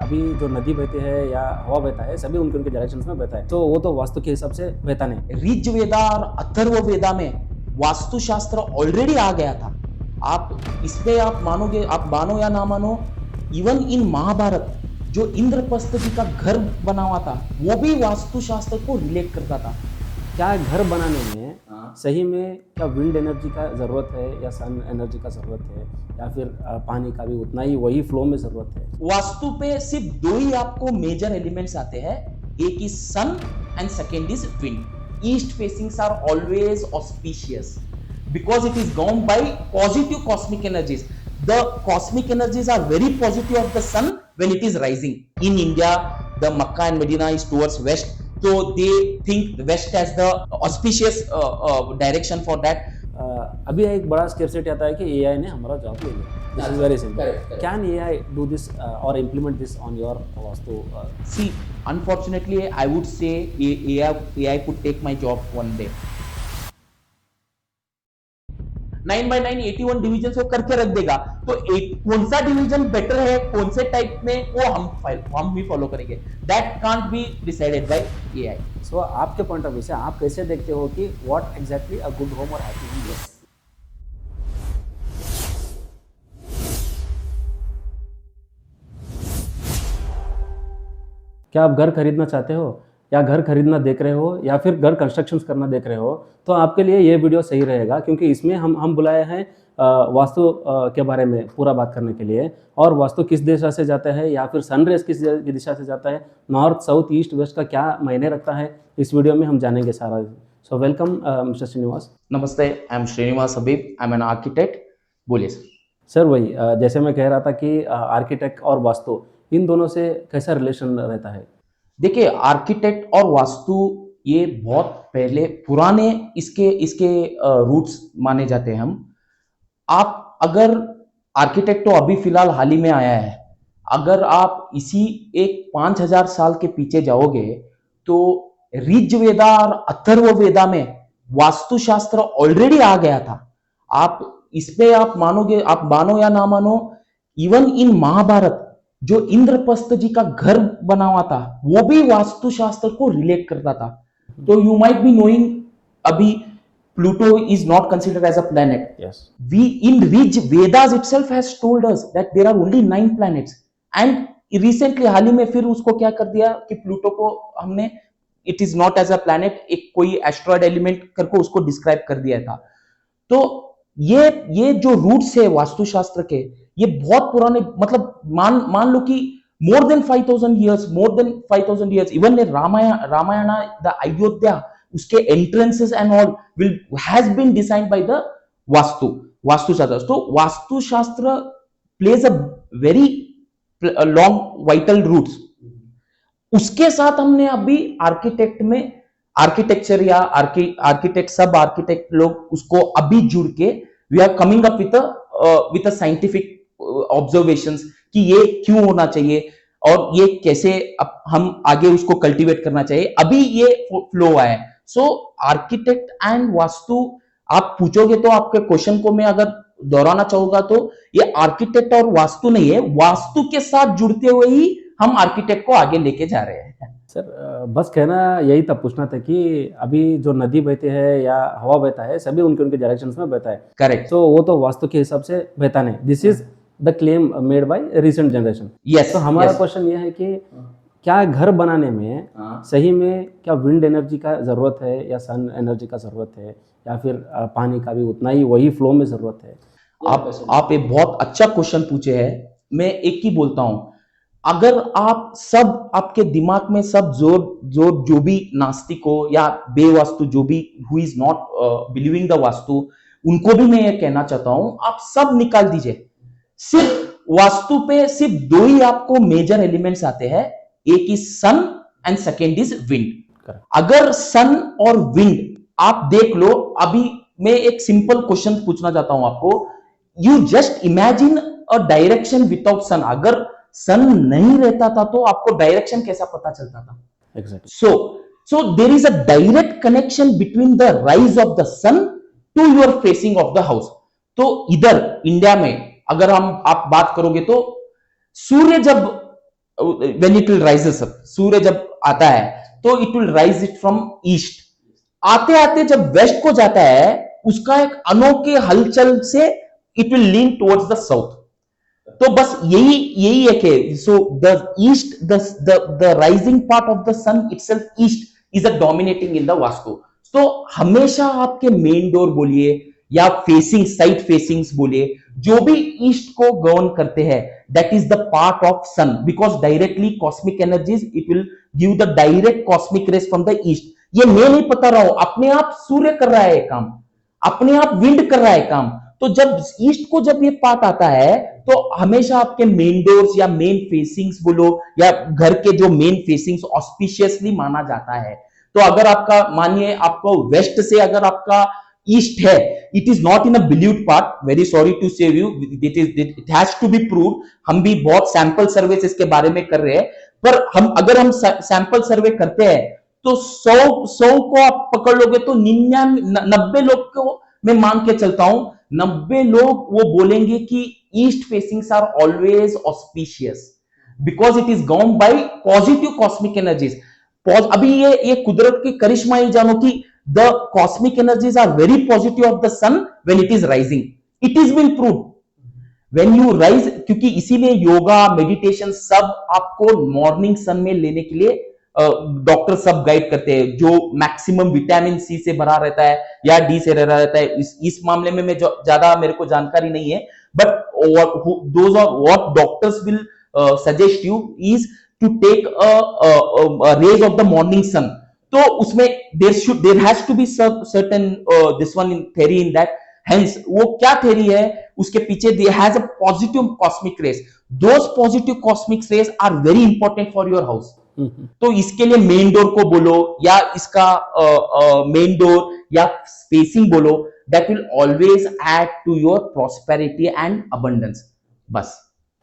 अभी जो नदी बहती है या हवा बहता है सभी उनके उनके डायरेक्शंस में बहता है, तो वो तो वास्तु के हिसाब से बहता नहीं। ऋग्वेदा और अथर्ववेदा में वास्तुशास्त्र ऑलरेडी आ गया था। आप इसमें आप मानोगे, आप मानो या ना मानो, इवन इन महाभारत जो इंद्रप्रस्थ जी का घर बना हुआ था वो भी वास्तुशास्त्र को रिलेट करता था। क्या घर बनाने में सही में क्या विंड एनर्जी का ज़रूरत है या सन एनर्जी का ज़रूरत है या फिर पानी का भी उतना ही वही फ्लो में ज़रूरत है? वास्तु पे सिर्फ दो ही आपको मेजर एलिमेंट्स आते हैं, एक is sun and second is wind. East facings are always auspicious because it is governed by positive cosmic energies. The cosmic energies are very positive of the sun when it is rising. In India, the Makkah and Medina is towards west, so they think the west as the auspicious direction for that. अभी एक बड़ा scarcity आता है कि AI ने हमारा job ले लिया. This is very simple. Correct. Can AI do this or implement this on your vastu? See, unfortunately, I would say AI could take my job one day. 9x9 81 division को करके रख देगा, तो कौन सा डिवीजन बेटर है, कौन से टाइप में, वो हम भी फॉलो करेंगे। That can't be decided by AI. So आपके पॉइंट ऑफ व्यू से आप कैसे देखते हो कि what exactly a good home और हैप्पी होम इज? क्या आप घर खरीदना चाहते हो या घर खरीदना देख रहे हो या फिर घर कंस्ट्रक्शंस करना देख रहे हो, तो आपके लिए ये वीडियो सही रहेगा, क्योंकि इसमें हम बुलाए हैं वास्तु के बारे में पूरा बात करने के लिए। और वास्तु किस दिशा से जाता है या फिर सनरेज किस दिशा से जाता है, नॉर्थ साउथ ईस्ट वेस्ट का क्या मायने रखता है, इस वीडियो में हम जानेंगे सारा। So welcome mister Srinivas. नमस्ते, I am Srinivas Habib, I am an architect. बोलिए सर। वही जैसे मैं कह रहा था कि आर्किटेक्ट और वास्तु इन दोनों से कैसा रिलेशन रहता है? देखिए, आर्किटेक्ट और वास्तु ये बहुत पहले पुराने इसके रूट्स माने जाते हैं। हम आप अगर आर्किटेक्ट तो अभी फिलहाल हाल ही में आया है, अगर आप इसी एक 5000 साल के पीछे जाओगे तो ऋग्वेदा और अथर्ववेदा में वास्तुशास्त्र ऑलरेडी आ गया था। आप इसमें आप मानोगे, आप मानो या ना मानो, इवन इन महाभारत जो इंद्रप्रस्थ जी का घर बना हुआ था वो भी वास्तुशास्त्र को रिलेट करता था। तो यू माइट बी नोइंग, अभी Pluto is not considered as a planet. Yes. We in Rig Vedas itself has told us that there are only 9 planets, and recently हाल ही में फिर उसको क्या कर दिया कि प्लूटो को हमने it is not as a planet, एक कोई एस्ट्रॉइड एलिमेंट करके उसको डिस्क्राइब कर दिया था। तो ये जो रूट्स है वास्तुशास्त्र के, ये बहुत पुराने, मतलब मान लो कि more than 5000 years, even Ramayan the Ayodhya, उसके entrances and all will has been designed by the Vastushastra. तो Vastushastra plays a very long vital roots. उसके साथ हमने अभी आर्किटेक्ट में आर्किटेक्चर या आर्किटेक्ट सब आर्किटेक्ट लोग उसको अभी जुड़ के we are coming up with a scientific observations कि ये क्यों होना चाहिए और ये कैसे हम आगे उसको कल्टीवेट करना चाहिए। अभी ये फ्लो आया है। सो आर्किटेक्ट एंड वास्तु, आप पूछोगे तो आपके क्वेश्चन को मैं अगर दोहराना चाहूंगा तो ये आर्किटेक्ट और वास्तु नहीं है, वास्तु के साथ जुड़ते हुए ही हम आर्किटेक्ट को आगे लेके जा रहे हैं। सर बस कहना यही था, पूछना था कि अभी जो नदी बहती है या हवा बहता है सभी उनके उनके डायरेक्शंस में बहता है। करेक्ट। तो वो तो वास्तु के हिसाब से बहता नहीं। This is the claim made by recent generation. Yes. तो हमारा क्वेश्चन ये है कि क्या घर बनाने में सही में क्या विंड एनर्जी का ज़रूरत है या सन एनर्जी का ज़रूरत है या फिर पानी का भी उतना ही वही फ्लो में ज़रूरत है? आप एक बहुत अच्छा क्वेश्चन पूछे हैं। मैं एक ही बोलता हूं, अगर आप सब आपके दिमाग में सब जोर जो भी नास्तिक हो या बेवास्तु, जो भी who is not believing the vastu, उनको भी मैं ये कहना चाहता हूं, आप सब निकाल दीजिए। सिर्फ वास्तु पे सिर्फ दो ही आपको मेजर एलिमेंट्स आते हैं, एक is sun and second is wind. अगर सन और विंड आप देख लो, अभी मैं एक सिंपल क्वेश्चन पूछना चाहता हूं आपको। You just imagine a direction without sun. अगर सन नहीं रहता था तो आपको डायरेक्शन कैसा पता चलता था? Exactly. So there is a direct connection between the rise of the sun to your facing of the house. तो इधर इंडिया में अगर आप बात करोगे तो सूर्य जब when it will rises up, सूर्य जब आता है तो it will rise it from east, आते आते जब वेस्ट को जाता है उसका एक अनोखे हलचल से it will lean towards the south. तो बस यही यही है कि so the east the rising part of the sun itself east is a dominating in the vastu. तो हमेशा आपके मेन डोर बोलिए या फेसिंग साइड फेसिंग्स बोलिए, जो भी ईस्ट को गवर्न करते हैं that is the part of sun, because directly cosmic energies it will give the direct cosmic rays from the east. ये मैं नहीं बता रहा हूं, अपने आप सूर्य कर रहा है काम, अपने आप विंड कर रहा है काम। तो जब ईस्ट को जब ये पार्ट आता है तो हमेशा आपके मेन डोर्स या मेन फेसिंग्स बोलो या घर के जो मेन फेसिंग्स ऑस्पिशियसली माना जाता है। तो अगर आपका मानिए आपको वेस्ट से अगर आपका ईस्ट है, it is not in a believed part, very sorry to say you, it has to be proved. हम भी बहुत सैंपल सर्वेस इसके बारे में कर रहे हैं, पर अगर हम सैंपल सर्वे करते हैं तो 100 को आप पकड़ लोगे तो 90 लोग को मैं मान के चलता हूं, 90 लोग वो बोलेंगे कि east facings are always auspicious because it is govern by positive cosmic energies. अभी ये कुदरत की करिश्मा ही जानो कि the cosmic energies are very positive of the sun when it is rising, it is been proved when you rise. क्योंकि इसीलिए योगा मेडिटेशन सब आपको मॉर्निंग सन में लेने के लिए डॉक्टर सब गाइड करते हैं, जो मैक्सिमम विटामिन सी से भरा रहता है या डी से भरा रहता है। इस मामले में मैं ज्यादा मेरे को जानकारी नहीं है, but those are what doctors will suggest you is to take rays of the morning sun. तो उसमें there has to be certain this one in theory in that, hence वो क्या थ्योरी है उसके पीछे, there has a positive cosmic rays, those positive cosmic rays are very important for your house. तो इसके लिए मेन डोर को बोलो या इसका मेन डोर या स्पेसिंग बोलो, that will always add to your prosperity and abundance. बस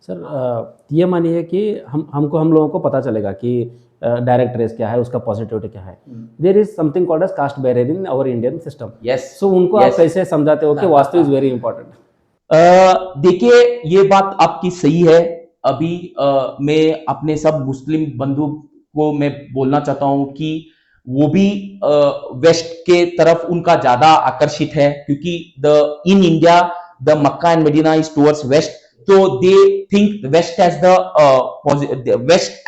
सर ये मानिए कि हम लोगों को पता चलेगा कि डायरेक्ट रेस क्या है, उसका पॉजिटिविटी क्या है। There is something called as caste barrier in our Indian system. Yes, so उनको आप कैसे समझाते हो कि वास्तु इज वेरी इंपॉर्टेंट? देखिए ये बात आपकी सही है। अभी मैं अपने सब मुस्लिम बंधु को मैं बोलना चाहता हूं कि वो भी वेस्ट के तरफ उनका ज्यादा आकर्षित है, क्योंकि in India the Mecca and Medina is towards west, तो they think west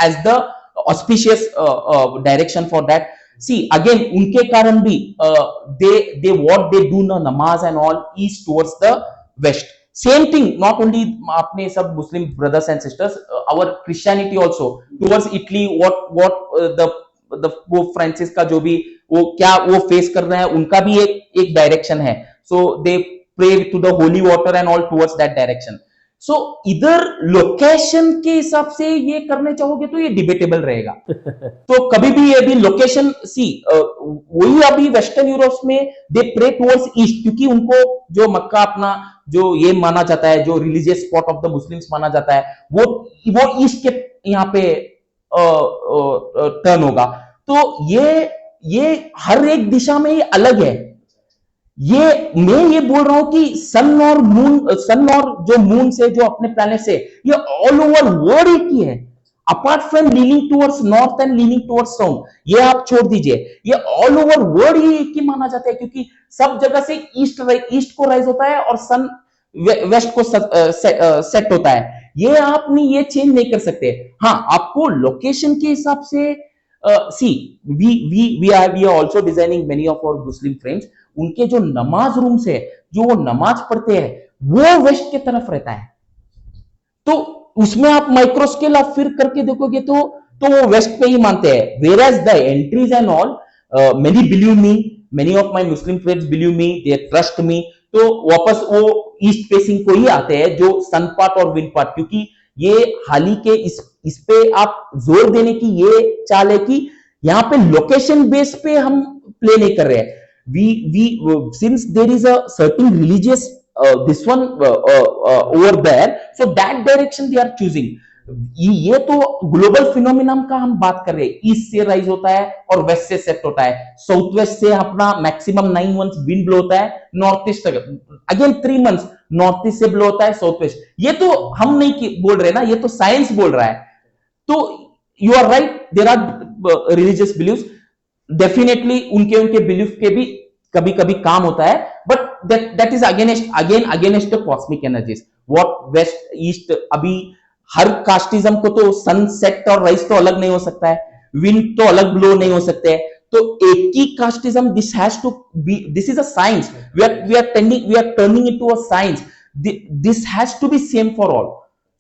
as the auspicious direction for that. See again उनके कारण भी they what they do namaz and all is towards the west. Same thing, not only अपने सब मुस्लिम brothers and sisters, our Christianity also towards Italy, what the Pope Francis का जो भी वो क्या वो फेस कर रहे हैं, उनका भी एक डायरेक्शन है, so they pray to the holy water and all towards that direction. सो इधर लोकेशन के हिसाब से ये करने चाहोगे तो ये डिबेटेबल रहेगा। तो कभी भी ये भी लोकेशन वही अभी वेस्टर्न यूरोप में दे प्रे टुवर्ड्स ईस्ट, क्योंकि उनको जो मक्का अपना जो ये माना जाता है, जो religious spot of the Muslims माना जाता है, वो ईस्ट के यहाँ पे टर्न होगा। तो ये हर एक दिशा में ये अलग है। मैं ये बोल रहा हूं कि सन और जो मून से जो अपने प्लैनेट से ये ऑल ओवर वर्ल्ड एक ही है, apart from leaning towards north and leaning towards south, ये आप छोड़ दीजिए, ये ऑल ओवर वर्ल्ड ही एक ही माना जाता है, क्योंकि सब जगह से ईस्ट को राइज होता है और सन वेस्ट को सेट होता है। ये आप ये चेंज नहीं कर सकते। हाँ, आपको लोकेशन के हिसाब से we are also designing many of our Muslim friends, उनके जो नमाज रूम से जो वो नमाज पढ़ते हैं वो वेस्ट की तरफ रहता है। तो उसमें आप माइक्रो स्केल आप फिर करके देखोगे तो वो वेस्ट पे ही मानते हैं। whereas the entries and all, many of my Muslim friends believe me, they trust me, तो वापस वो ईस्ट फेसिंग को ही आते हैं, जो सन पार्ट और विंड पार्ट, क्योंकि ये हाल ही के इस पे आप जोर देने की ये चाल है कि यहाँ पे लोकेशन बेस पे हम प्ले नहीं कर रहे हैं। Since there is a certain religious this one over there, so that direction they are choosing. ये तो ग्लोबल फिनोमिनम का हम बात कर रहे हैं। ईस्ट से राइज होता है और वेस्ट से सेट होता है, साउथ वेस्ट से अपना मैक्सिमम 9 मंथ्स विंड ब्लो होता है, north east again 3 months north east से ब्लो होता है, साउथ वेस्ट। ये तो हम नहीं बोल रहे ना, ये तो साइंस बोल रहा है। तो you are right, there are religious believes, definitely उनके उनके बिलीफ के भी कभी कभी काम होता है, but that is against the cosmic energies, what west east. अभी हर कास्टिज्म को तो सनसेट और राइज तो अलग नहीं हो सकता है, विंड तो अलग ब्लो नहीं हो सकते हैं, तो एक ही casteism, this has to be, this is a science, we are turning into a science, this has to be same for all.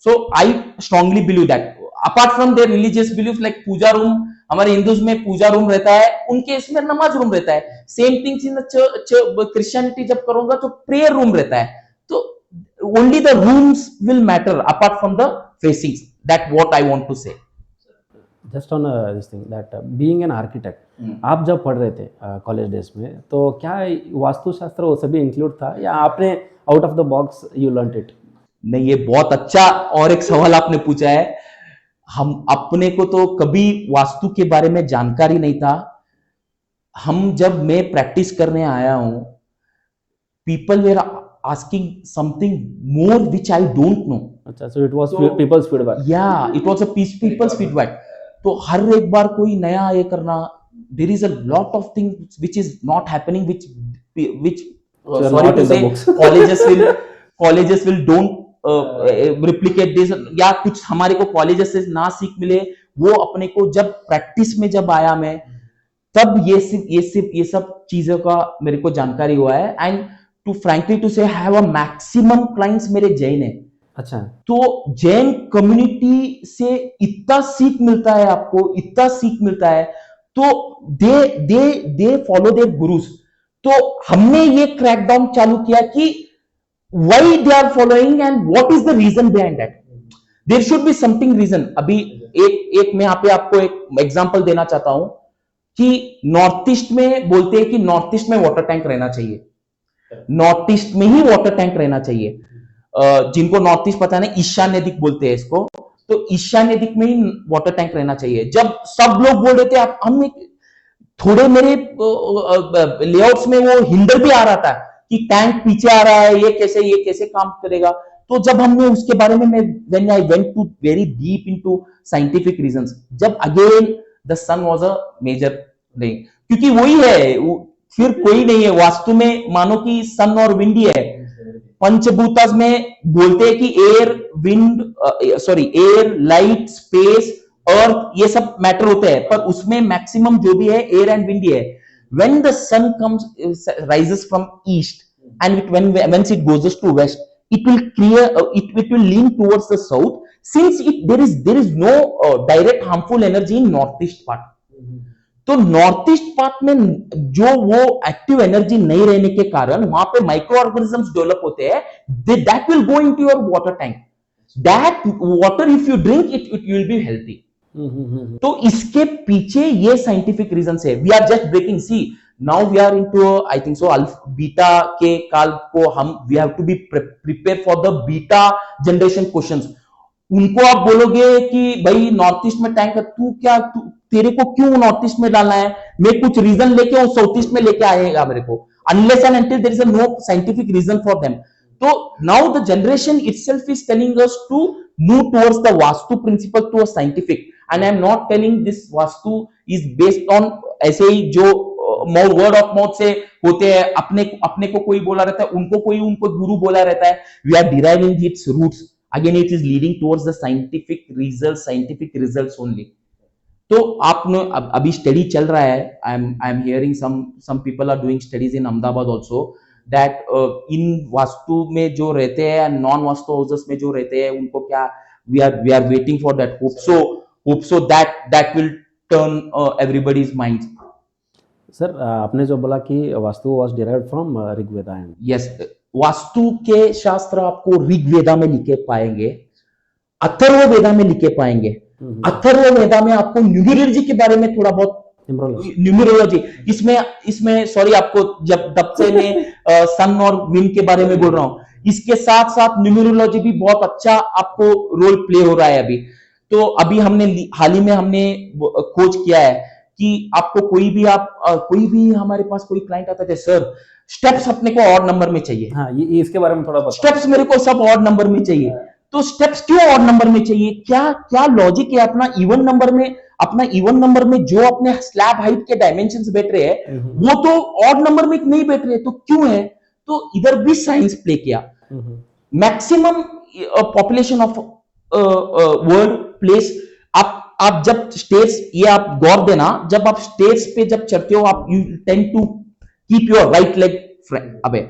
So I strongly believe that, apart from their religious belief, like puja room, हमारे हिंदूज में puja room रहता है, उनके इसमें नमाज room रहता है, same things in Christianity जब करूंगा तो प्रेयर रूम रहता है, तो only the rooms will matter apart from the facings, that what I want to say. Just on this thing that being an architect, आप जब पढ़ रहे थे कॉलेज डेज में, तो क्या वास्तुशास्त्र वो सभी इंक्लूड था या आपने out of the box you learn it? नहीं, ये बहुत अच्छा और एक सवाल आपने पूछा है। हम अपने को तो कभी वास्तु के बारे में जानकारी नहीं था। हम जब मैं प्रैक्टिस करने आया हूं, people were asking something more which I don't know. अच्छा, so it was people's feedback. या it was a people's feedback. तो हर एक बार कोई नया ये करना, there is a lot of things which is not happening, which sorry to say colleges will don't replicate this, या कुछ हमारे को कॉलेजेस से ना सीख मिले, वो अपने को जब प्रैक्टिस में जब आया मैं, तब ये सब चीजों का मेरे को जानकारी हुआ है। एंड टू फ्रैंकली टू से हैव अ मैक्सिमम क्लाइंट्स मेरे जैन है। अच्छा, तो जैन कम्युनिटी से इतना सीख मिलता है, आपको इतना सीख मिलता है, तो दे फॉलो देयर गुरुज। तो हमने ये क्रैक डाउन चालू किया कि why they are following and what is the reason behind that, there should be something reason. अभी एक मैं यहां पे आपको एक एग्जांपल देना चाहता हूं कि नॉर्थ ईस्ट में बोलते हैं कि नॉर्थ ईस्ट में वाटर टैंक रहना चाहिए, नॉर्थ ईस्ट में ही वाटर टैंक रहना चाहिए। जिनको नॉर्थ ईस्ट पता नहीं, ईशान्य दिक बोलते हैं इसको, तो ईशान्य दिक में ही वाटर टैंक रहना चाहिए। जब सब लोग बोल रहे थे, हम थोड़े मेरे लेआउट्स में वो हिंदर भी आ रहा था कि टैंक पीछे आ रहा है, ये कैसे काम करेगा। तो जब हमने उसके बारे में, when I went to very deep into scientific reasons, जब again the sun was a major नहीं, क्योंकि वही है, फिर कोई नहीं है वास्तु में, मानो कि सन और विंड ही है। पंचभूतास में बोलते हैं कि air, wind, air, light, space, earth, ये सब मैटर होते हैं, पर उसमें मैक्सिमम जो भी है एयर एंड विंड ही है। When the sun rises from east and once it goes to west, it will it will lean towards the south, since there is no direct harmful energy in northeast part. तो north east part में जो वो active energy नहीं रहने के कारण वहां पे माइक्रो ऑर्गेनिजम्स डेवलप होते हैं, that will go into your water tank, that water if you drink it will be healthy. तो इसके पीछे ये साइंटिफिक रीजन है। We are just breaking, see now we are into I think so beta के काल को हम we have to be prepare for the beta generation questions. उनको आप बोलोगे कि भाई नॉर्थ ईस्ट में टैंक है, तेरे को क्यों नॉर्थ ईस्ट में डालना है, मैं कुछ रीजन लेके साउथ ईस्ट में लेके आएगा मेरे को, unless and until there is no scientific reason for them. तो now the generation itself is telling us to move towards the vastu principle to a scientific, and I am not telling this vastu is based on ऐसे ही जो word of mouth से होते हैं, अपने को कोई बोला रहता है, उनको गुरु बोला रहता है। We are deriving its roots, again it is leading towards the scientific results only. तो आपने अभी स्टडी चल रहा है, I am hearing some people are doing studies in Ahmedabad also, that in vastu में जो रहते हैं, नॉन वास्तु हाउसेस में जो रहते हैं, उनको क्या, we are waiting for that hope so that will turn everybody's mind. Sir, आपने जो बोला कि vastu was derived from Rigveda and yes, vastu के शास्त्र आपको ऋग्वेदा में लिखे पाएंगे, अथर्ववेदा में लिखे पाएंगे। अथर्ववेदा में आपको न्यूमरोलॉजी के बारे में थोड़ा बहुत, न्यूमरोलॉजी इसमें सॉरी, आपको जब तब से मैं सन और विंड के बारे में बोल रहा हूं, इसके साथ साथ न्यूमरोलॉजी भी बहुत अच्छा आपको रोल प्ले हो रहा है अभी। तो अभी हाल ही में हमने खोज किया है कि आपको कोई भी हमारे पास कोई क्लाइंट आता है, सर स्टेप्स अपने को और नंबर में चाहिए। हाँ, ये इसके बारे में थोड़ा बताओ। स्टेप्स मेरे को सब और नंबर में चाहिए। तो स्टेप्स क्यों ऑड नंबर में चाहिए? क्या क्या लॉजिक है अपना इवन नंबर में जो अपने स्लैब हाइट के डायमेंशंस बैठ रहे हैं वो तो ऑड नंबर में नहीं बैठ रहे, तो क्यों है? तो इधर भी साइंस प्ले किया। Maximum population of world place, आप जब स्टेज, ये आप गौर देना, जब आप स्टेज पे जब चढ़ते हो आप you tend to keep your right leg front, अबे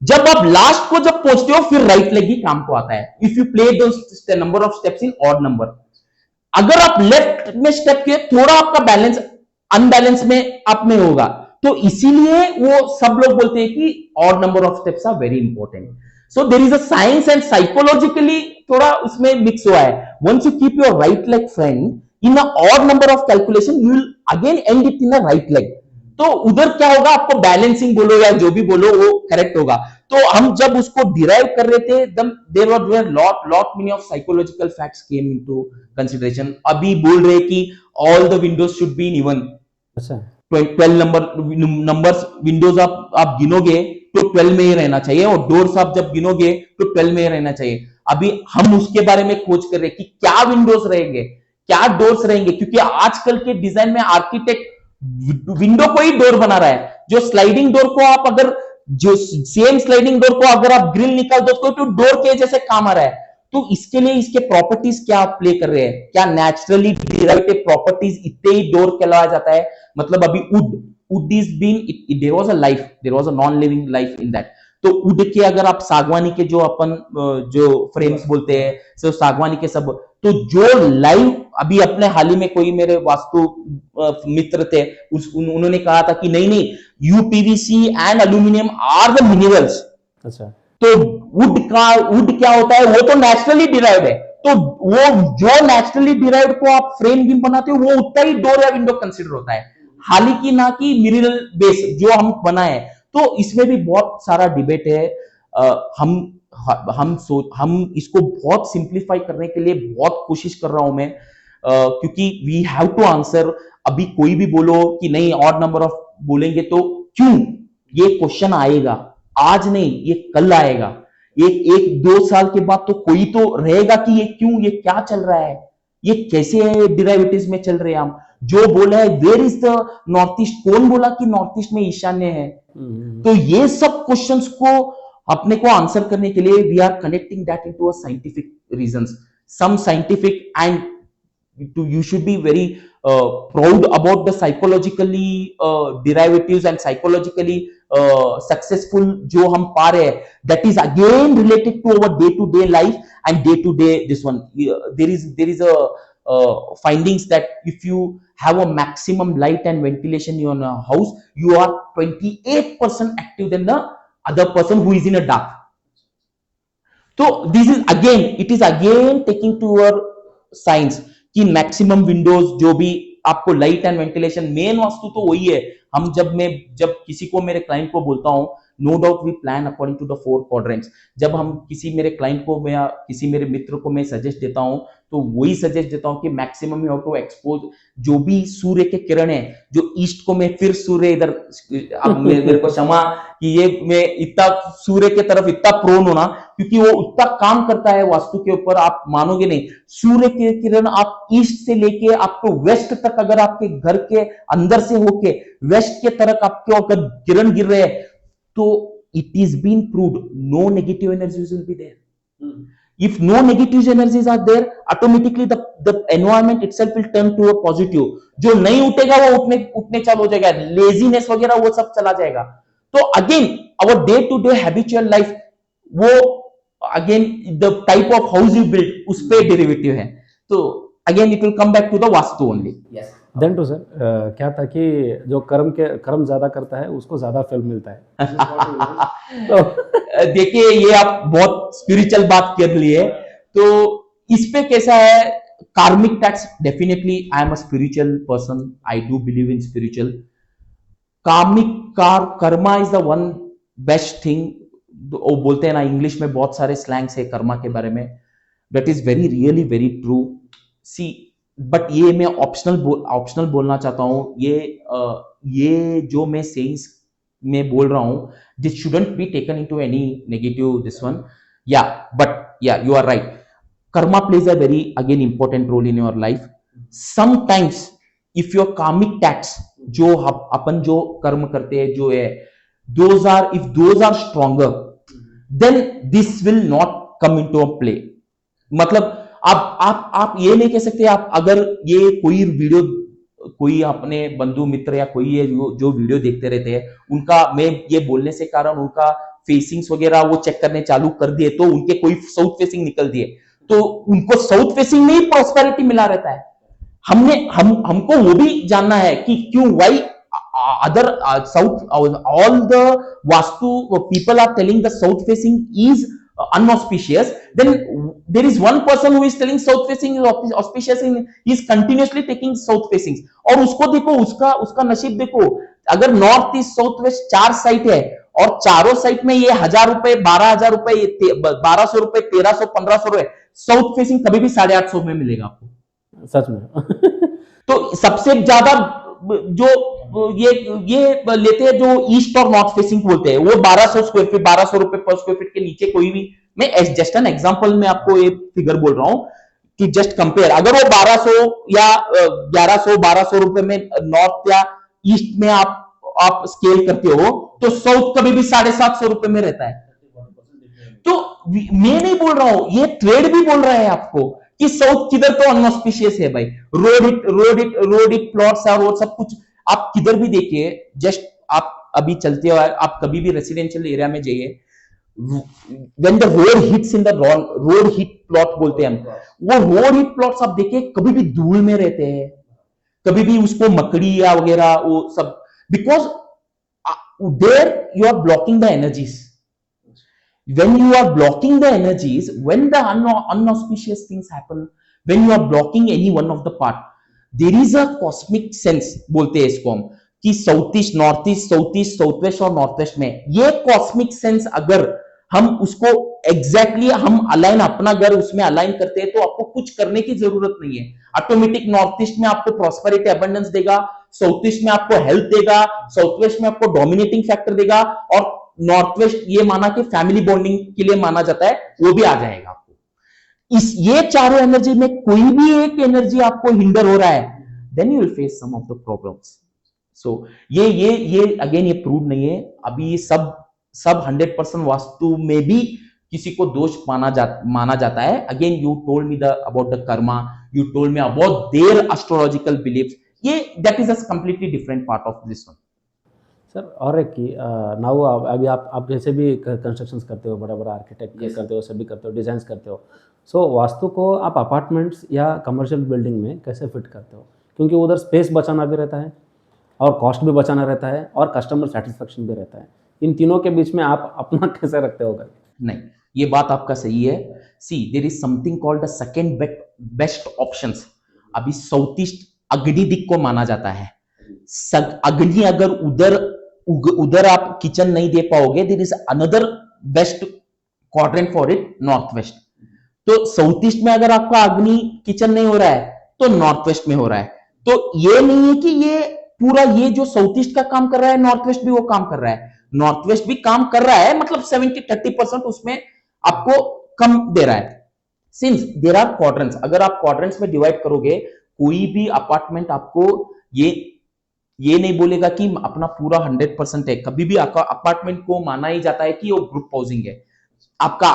जब आप लास्ट को जब पहुंचते हो फिर राइट लेग ही काम को आता है, if you play the number of steps in odd number. अगर आप लेफ्ट में स्टेप किए थोड़ा आपका बैलेंस अनबैलेंस में आप में होगा, तो इसीलिए वो सब लोग बोलते हैं कि odd number of steps are very important. So there is a science and psychologically थोड़ा उसमें मिक्स हुआ है। Once you keep your right leg front in a odd number of calculation you will again and it in a right leg, तो उधर क्या होगा, आपको balancing बोलो या जो भी बोलो वो करेक्ट होगा। तो हम जब उसको डिराइव कर रहे थे there were lot many of psychological facts came into consideration. अभी बोल रहे कि all the windows should be in even, अच्छा 12 नंबर्स विंडोज आप गिनोगे तो 12 में ही रहना चाहिए, और डोर्स आप जब गिनोगे तो 12 में ही रहना चाहिए। अभी हम उसके बारे में खोज कर रहे हैं कि क्या विंडोज रहेंगे, क्या डोर्स रहेंगे, क्योंकि आजकल के डिजाइन में आर्किटेक्ट विंडो को ही डोर बना रहा है। जो स्लाइडिंग डोर को आप अगर जो सेम स्लाइडिंग डोर को अगर आप ग्रिल निकाल दो तो डोर के जैसे काम आ रहा है। तो इसके लिए इसके प्रॉपर्टीज क्या प्ले कर रहे हैं, क्या नेचुरली डिराइवेटिव प्रॉपर्टीज इतने ही डोर कहलाया जाता है। मतलब अभी would is been, there was a life, there was a non living life in that. तो वुड के अगर आप सागवानी के जो अपन जो फ्रेम्स बोलते हैं, सो सागवानी के सब, तो जो लाइव अभी अपने हाल ही में कोई मेरे वास्तु मित्र थे, उन्होंने कहा था कि नहीं नहीं, UPVC and aluminium are the minerals. अच्छा तो वुड क्या होता है, वो तो नेचुरली डिराइव्ड है, तो वो जो नेचुरली डिराइव्ड को आप फ्रेम भी बनाते हो वो उतना ही डोर या विंडो कंसिडर होता है, हालांकि ना कि मिनरल बेस जो हम बनाए। तो इसमें भी बहुत सारा डिबेट है। हम इसको बहुत सिंप्लीफाई करने के लिए बहुत कोशिश कर रहा हूं मैं, क्योंकि वी हैव टू आंसर। अभी कोई भी बोलो कि नहीं ऑड नंबर ऑफ बोलेंगे तो क्यों, ये क्वेश्चन आएगा, आज नहीं ये कल आएगा, एक दो साल के बाद तो कोई तो रहेगा कि ये क्यों, ये क्या चल रहा है, ये कैसे डिराइवेटिव्स में चल रहे हैं हम। जो बोला है where is the north east, कौन बोला कि नॉर्थ ईस्ट में ईशान्य है। तो ये सब क्वेश्चंस को अपने को आंसर करने के लिए we are connecting that into a scientific reasons, some scientific, and you should be very proud about the psychologically derivatives and psychologically successful जो हम पा रहे हैं, that is again related to our day to day life and day to day this one. There is a findings that if you have a maximum light and ventilation in your house, you are 28% active than the other person who is in a dark. तो this is again, it is again taking to your science कि maximum Windows जो भी आपको light and ventilation, main vastu तो वही है। हम जब किसी को, मेरे क्लाइंट को बोलता हूं, no doubt we plan according to the 4 quadrants. जब हम किसी मेरे क्लाइंट को या किसी मेरे मित्र को मैं सजेस्ट देता हूं तो वही सजेस्ट देता हूं कि maximum you have to expose जो भी सूर्य के किरण है, जो ईस्ट को मैं फिर सूर्य इधर, अब मेरे को क्षमा कि ये मैं इतना सूर्य के तरफ इतना प्रोन होना, क्योंकि वो उतना काम करता है वास्तु के ऊपर, आप मानोगे नहीं। सूर्य के किरण आप ईस्ट से लेके आपको वेस्ट तक, अगर आपके घर के अंदर से होके वेस्ट के तरफ आपके अगर किरण गिर रहे हैं, तो it is been proved no negative energies will be there. If no negative energies are there, automatically the environment itself will turn to a positive. जो नहीं उठेगा वो उठने चालू हो जाएगा, लेजीनेस वगैरह वो सब चला जाएगा। तो again our day to day habitual life, वो again the type of house you build उस पे डेरिवेटिव है। तो again it will come back to the vastu only. Yes then to sir, क्या था कि जो कर्म ज्यादा करता है उसको ज्यादा फल मिलता है। तो देखिए, ये आप बहुत स्पिरिचुअल बात कर लिए, तो इस पे कैसा है, कार्मिक tax, definitely I am a spiritual person, I do believe in spiritual. Karma is the one best thing. वो बोलते हैं ना, इंग्लिश में बहुत सारे स्लैंग्स है कर्मा के बारे में, that is very really very true. See but ये मैं ऑप्शनल बोलना चाहता हूं, ये जो मैं सेइंग्स में बोल रहा हूं, this shouldn't be taken into any negative this one, yeah but yeah you are right. karma plays a very again important role in your life. Sometimes if your karmic tax, जो अपन जो कर्म करते हैं जो है, if those are stronger, then this will not come into a play. मतलब आप ये नहीं कह सकते, आप अगर ये कोई वीडियो, कोई अपने बंधु मित्र या कोई ये जो वीडियो देखते रहते हैं, उनका मैं ये बोलने से कारण उनका फेसिंग्स वगैरह वो चेक करने चालू कर दिए, तो उनके कोई साउथ फेसिंग निकल दिए, तो उनको साउथ फेसिंग में ही प्रॉस्पेरिटी मिला रहता है। हमको वो भी जानना है कि क्यों, why other south, all the vastu people are telling the south facing is unauspicious, then there is one person who is telling south facing is auspicious, he is continuously taking south facings, और उसको देखो, उसका नसीब देखो, अगर north east south west 4 site है और चारों साइट में ये 1000 रुपए, 12,000 रुपए, 1200 रुपए, 1300, 1500 रुपए, साउथ फेसिंग कभी भी 850 में मिलेगा आपको, सच में। तो सबसे ज्यादा जो ये लेते हैं जो ईस्ट और नॉर्थ फेसिंग बोलते हैं, वो 1200 स्क्वायर फीट, 1200 रुपए पर स्क्वायर फीट के नीचे कोई भी, मैं जस्ट एन एग्जांपल में आपको ये फिगर बोल रहा हूं कि जस्ट कंपेयर, अगर वो 1200 या 1100 1200 रुपए में नॉर्थ या ईस्ट में आप स्केल करते हो, तो साउथ कभी भी 750 रुपए में रहता है। तो मैं नहीं बोल रहा हूं, ये ट्रेड भी बोल रहा है आपको कि साउथ किधर तो अनऑस्पिशियस है भाई, रोड इट प्लॉट्स और सब कुछ आप किधर भी देखिए, जस्ट आप अभी चलते हो, आप कभी भी रेसिडेंशियल एरिया में जाइए, when the road hits in the road hit plot बोलते हैं हम, वो रोड हिट प्लॉट्स आप देखिए कभी भी धूल में रहते हैं, कभी भी उसको मकड़ी या वगैरह वो सब, because there you are blocking the energies. When you are blocking the energies, when the unauspicious things happen, when you are blocking any one of the part, there is a cosmic sense, बोलते हैं इसको हम, कि south east, north east, south west और north west में ये cosmic sense अगर हम उसको एग्जैक्टली हम अलाइन, अपना घर उसमें अलाइन करते हैं, तो आपको कुछ करने की जरूरत नहीं है, ऑटोमेटिक नॉर्थ ईस्ट में आपको प्रॉस्पेरिटी अबंडेंस देगा, साउथ ईस्ट में आपको हेल्थ देगा, साउथ वेस्ट में आपको डोमिनेटिंग फैक्टर देगा, और नॉर्थ वेस्ट ये माना कि फैमिली बॉन्डिंग के लिए माना जाता है, वो भी आ जाएगा आपको। ये चारों एनर्जी में कोई भी एक एनर्जी आपको हिंडर हो रहा है, then you will face some of the problems. So ये अगेन ये प्रूव नहीं है अभी, ये सब 100% वास्तु में भी किसी को दोष माना जाता है। Again you told me about the karma, you told me about their astrological beliefs, ये that is a completely different part of this one. Sir और एक कि नाउ अभी आप जैसे भी कंस्ट्रक्शंस करते हो, बड़ा बड़ा आर्किटेक्ट करते हो, सभी करते हो, डिजाइंस करते हो, सो वास्तु को आप अपार्टमेंट्स या कमर्शियल बिल्डिंग में कैसे फिट करते हो? क्योंकि उधर स्पेस बचाना भी रहता है और कॉस्ट भी बचाना रहता है और कस्टमर सेटिस्फेक्शन भी रहता है, इन तीनों के बीच में आप अपना कैसे रखते हो घर? नहीं, ये बात आपका सही है। See there is something called the second best options. अभी साउथ ईस्ट अग्नि दिक् को माना जाता है, अग्नि अगर उधर आप किचन नहीं दे पाओगे, there is another best quadrant for it, north west. तो साउथ ईस्ट में अगर आपका अग्नि किचन नहीं हो रहा है तो नॉर्थ वेस्ट में हो रहा है। तो ये नहीं है कि ये पूरा ये जो साउथ ईस्ट का काम कर रहा है नॉर्थ वेस्ट भी वो काम कर रहा है, नॉर्थ वेस्ट भी काम कर रहा है, मतलब 70-30% उसमें आपको कम दे रहा है। सिंस देयर आर क्वाड्रेंट्स, अगर आप क्वाड्रेंट्स में डिवाइड करोगे, कोई भी अपार्टमेंट आपको ये नहीं बोलेगा कि अपना पूरा 100% है। कभी भी आपका अपार्टमेंट को माना ही जाता है कि वो ग्रुप हाउसिंग है आपका।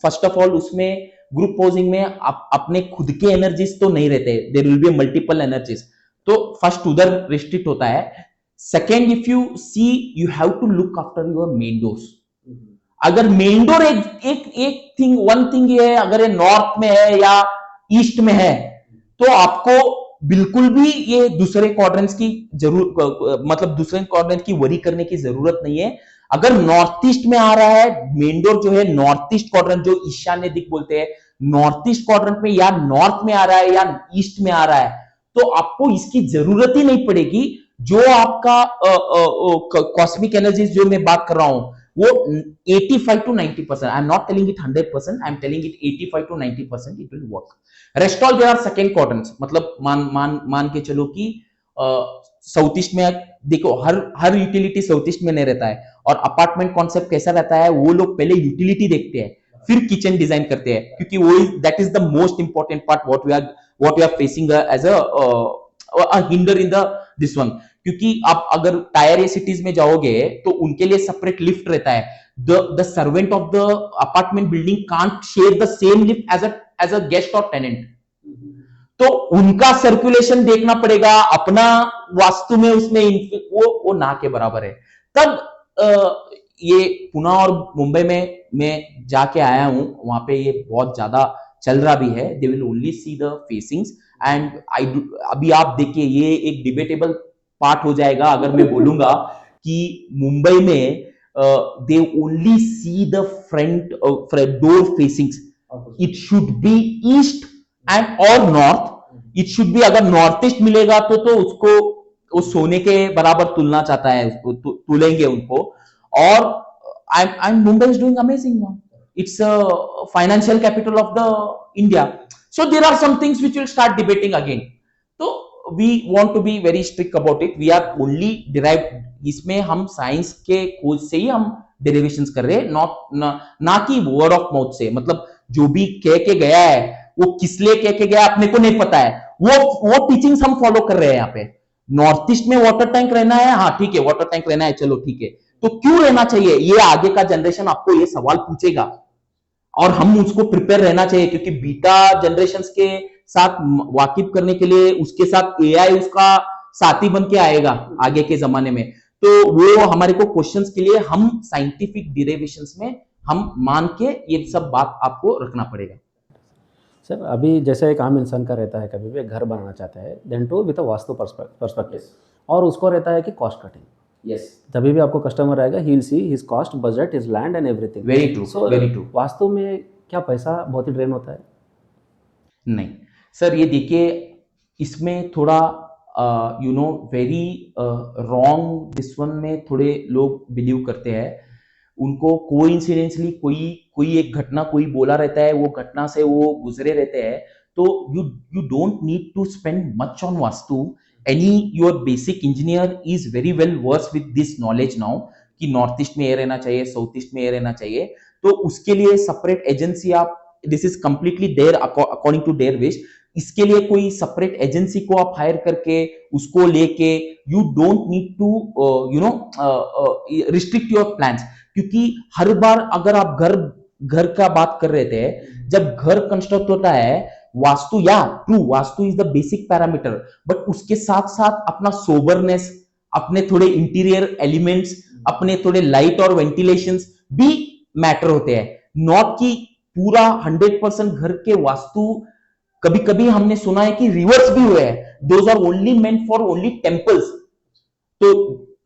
फर्स्ट ऑफ ऑल उसमें ग्रुप हाउसिंग में आप अपने खुद के एनर्जीज तो नहीं रहते, there will be multiple energies, तो फर्स्ट उधर रिस्ट्रिक्ट होता है। Second, if you see you have to look after your main doors. अगर मेन डोर वन थिंग है, अगर ये नॉर्थ में है या ईस्ट में है, तो आपको बिल्कुल भी ये दूसरे क्वाड्रेंट्स की मतलब दूसरे क्वाड्रेंट की वरी करने की जरूरत नहीं है। अगर नॉर्थ ईस्ट में आ रहा है मेन डोर जो है, नॉर्थ ईस्ट क्वाड्रेंट जो ईशान्य दिक् बोलते हैं, नॉर्थ ईस्ट क्वाड्रेंट में या नॉर्थ में आ रहा है या ईस्ट में आ रहा है, तो आपको इसकी जरूरत ही नहीं पड़ेगी। जो आपका कॉस्मिक एनर्जी जो मैं बात कर रहा हूं वो 85 to 90%, I am not telling it 100%, I am telling it 85 to 90% it will work. Rest all there are second quadrants, मतलब मान के चलो कि साउथ ईस्ट में देखो हर यूटिलिटी साउथ ईस्ट में नहीं रहता है, और अपार्टमेंट कॉन्सेप्ट कैसा रहता है, वो लोग पहले यूटिलिटी देखते हैं, फिर किचन डिजाइन करते हैं, क्योंकि वो that is the most important part what we are facing as a hinder in the this one. क्योंकि आप अगर टायर ए सिटीज में जाओगे तो उनके लिए सेपरेट लिफ्ट रहता है। The servant of the apartment building can't share the same lift as a guest और टेनेंट, तो उनका सर्कुलेशन देखना पड़ेगा। अपना वास्तु में उसमें वो ना के बराबर है। तब ये पुणे और मुंबई में मैं जाके आया हूं, वहां पे ये बहुत ज्यादा चल रहा भी है। They will only see the facings and अभी आप देखिए, ये एक डिबेटेबल पार्ट हो जाएगा अगर मैं बोलूंगा कि मुंबई में they only see the front door facings. It should be east and और नॉर्थ। इट शुड बी, अगर नॉर्थ ईस्ट मिलेगा तो उसको वो सोने के बराबर तुलना चाहता है, उसको तुलेंगे उनको। और Mumbai is doing amazing now. It's financial capital of the India. So there are some things which will start debating again. तो we want to be very strict about it. We are only derive, इसमें हम science के खोज से ही हम derivations कर रहे हैं, ना कि वर्ड ऑफ माउथ से। मतलब जो भी कह के गया है वो किस लिए कह के गया अपने को नहीं पता है, वो टीचिंग्स हम फॉलो कर रहे हैं। यहाँ पे नॉर्थ ईस्ट में वाटर टैंक रहना है, हाँ ठीक है, वाटर टैंक रहना है, चलो ठीक है, तो क्यों रहना चाहिए, ये आगे का जनरेशन आपको ये सवाल पूछेगा और हम उसको प्रिपेयर रहना चाहिए। क्योंकि बीटा जनरेशन के साथ वाकिफ करने के लिए उसके साथ एआई उसका साथी बन के आएगा आगे के जमाने में। तो वो हमारे को क्वेश्चंस के लिए हम साइंटिफिक डिराइवेशंस में हम मान के ये सब बात आपको रखना पड़ेगा। सर अभी जैसे एक आम इंसान का रहता है, कभी भी एक घर बनाना चाहता है, then too with a vastu perspective, और उसको रहता है कि कॉस्ट कटिंग। यस, तभी भी आपको कस्टमर आएगा, he will see his cost, budget, his land and everything. Very true, so very true. Vastu में क्या पैसा बहुत ही ड्रेन होता है? नहीं सर, ये देखिए, इसमें थोड़ा you know very wrong this one में थोड़े लोग बिलीव करते हैं। उनको कोइंसिडेंटली कोई एक घटना कोई बोला रहता है, वो घटना से वो गुजरे रहते हैं। तो you don't need to spend much on vastu. Any your basic engineer is very well versed with this knowledge now कि नॉर्थ ईस्ट में ये रहना चाहिए, साउथ ईस्ट में ये रहना चाहिए। तो उसके लिए सेपरेट एजेंसी आप, this is completely there according to their wish. इसके लिए कोई सेपरेट एजेंसी को आप हायर करके उसको लेके, you don't need to you know restrict your plans. क्योंकि हर बार अगर आप घर का बात कर रहे थे, जब घर कंस्ट्रक्ट होता है, वास्तु, या true, vastu is the basic parameter, but उसके साथ साथ अपना सोबरनेस, अपने थोड़े इंटीरियर एलिमेंट्स, अपने थोड़े लाइट और वेंटिलेशंस भी मैटर होते हैं। नॉट कि पूरा 100% घर के वास्तु, कभी कभी हमने सुना है कि रिवर्स भी हुए हैं, those are only meant for only temples. तो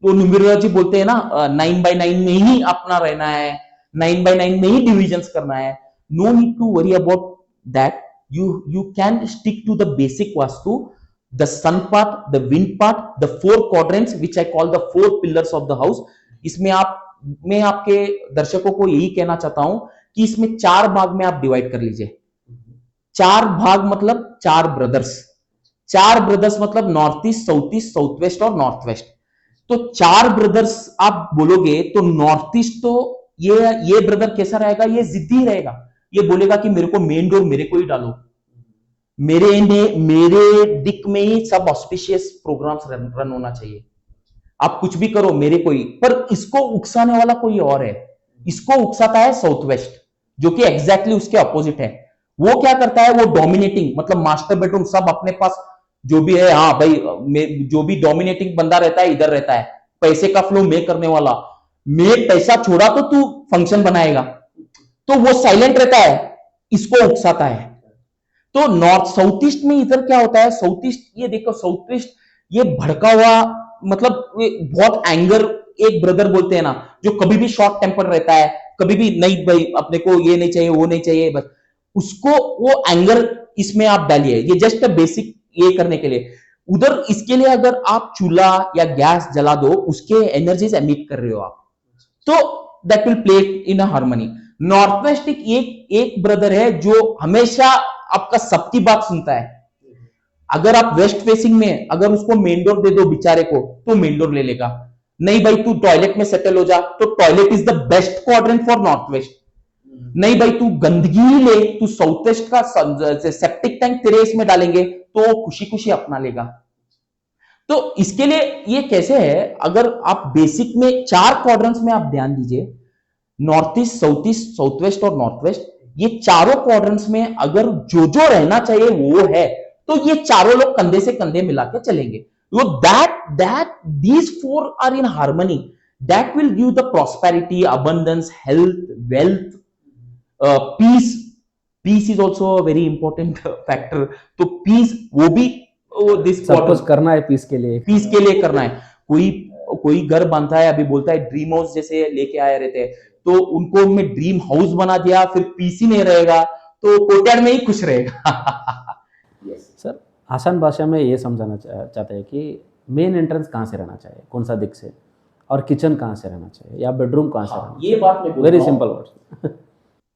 न्यूमरोलॉजी बोलते हैं ना 9x9 में ही अपना रहना है, 9x9 में ही डिविजन्स करना है। No need to worry about that. you can stick to the basic vastu, the sun part, the wind part, the 4 quadrants which I call the 4 pillars of the house। इसमें मैं आपके दर्शकों को यही कहना चाहता हूं कि इसमें 4 भाग में आप डिवाइड कर लीजिए। 4 भाग मतलब 4 ब्रदर्स। 4 ब्रदर्स मतलब north east, south east, south west और नॉर्थ वेस्ट। तो 4 ब्रदर्स आप बोलोगे तो नॉर्थ ईस्ट, तो ये ब्रदर कैसा रहेगा, ये जिद्दी रहेगा। ये बोलेगा कि मेरे को मेन डोर मेरे को ही डालो, मेरे दिक में ही सब ऑस्पिशियस प्रोग्राम्स रन होना चाहिए, आप कुछ भी करो मेरे को ही। पर इसको उकसाने वाला कोई और है। इसको उकसाता है साउथ वेस्ट, जो कि एग्जैक्टली उसके अपोजिट है। वो क्या करता है, वो डोमिनेटिंग, मतलब मास्टर बेडरूम सब अपने पास जो भी है, हाँ भाई, जो भी डोमिनेटिंग बंदा रहता है इधर रहता है, पैसे का फ्लो मैं करने वाला, मैं पैसा छोड़ा तो तू फंक्शन बनाएगा, तो वो साइलेंट रहता है, इसको उकसाता है। तो नॉर्थ साउथ ईस्ट में इधर क्या होता है, साउथ ईस्ट, ये देखो साउथ ईस्ट, ये भड़का हुआ, मतलब बहुत एंगर, एक ब्रदर बोलते हैं ना, जो कभी भी शॉर्ट टेम्पर रहता है, कभी भी नहीं भाई अपने को ये नहीं चाहिए, वो नहीं चाहिए, बस उसको वो एंगर इसमें आप डालिए, ये जस्ट बेसिक ये करने के लिए। उधर इसके लिए अगर आप चूल्हा या गैस जला दो, उसके एनर्जीज एमिट कर रहे हो आप, तो that will play in a harmony. North west एक ब्रदर है जो हमेशा आपका सबकी बात सुनता है। अगर आप वेस्ट फेसिंग में अगर उसको मेन डोर दे दो बेचारे को, तो मेन डोर ले लेगा। नहीं भाई तू टॉयलेट में सेटल हो जा, तो toilet is the best quadrant for north west. नहीं भाई तू गंदगी ही ले, तू साउथ वेस्ट का सेप्टिक टैंक तेरे इसमें डालेंगे तो खुशी खुशी अपना लेगा। तो इसके लिए ये कैसे है, अगर आप बेसिक में 4 क्वाड्रेंट्स में आप ध्यान दीजिए, नॉर्थ ईस्ट, साउथ वेस्ट और नॉर्थ वेस्ट, ये चारों क्वाड्रेंट्स में अगर जो जो रहना चाहिए वो है, तो ये चारों लोग कंधे से कंधे मिला के चलेंगे। So that these 4 are in harmony, that will give the prosperity, abundance, health, wealth, peace. Peace is also a very important factor. तो peace वो भी this सब कुछ करना है पीस के लिए, पीस के लिए करना है। कोई घर बांधता है, अभी बोलता है ड्रीम हाउस जैसे लेके आए रहते हैं, तो उनको मैं ड्रीम हाउस बना दिया, फिर पीस ही नहीं रहेगा, तो कोर्टयार्ड में ही खुश रहेगा। सर आसान भाषा में ये समझाना चाहते हैं कि मेन एंट्रेंस कहाँ से रहना चाहिए, कौन सा दिख से, और किचन कहाँ से रहना चाहिए या बेडरूम कहाँ से रहना चाहिए। ये बात मैं वेरी सिंपल वर्ड्स।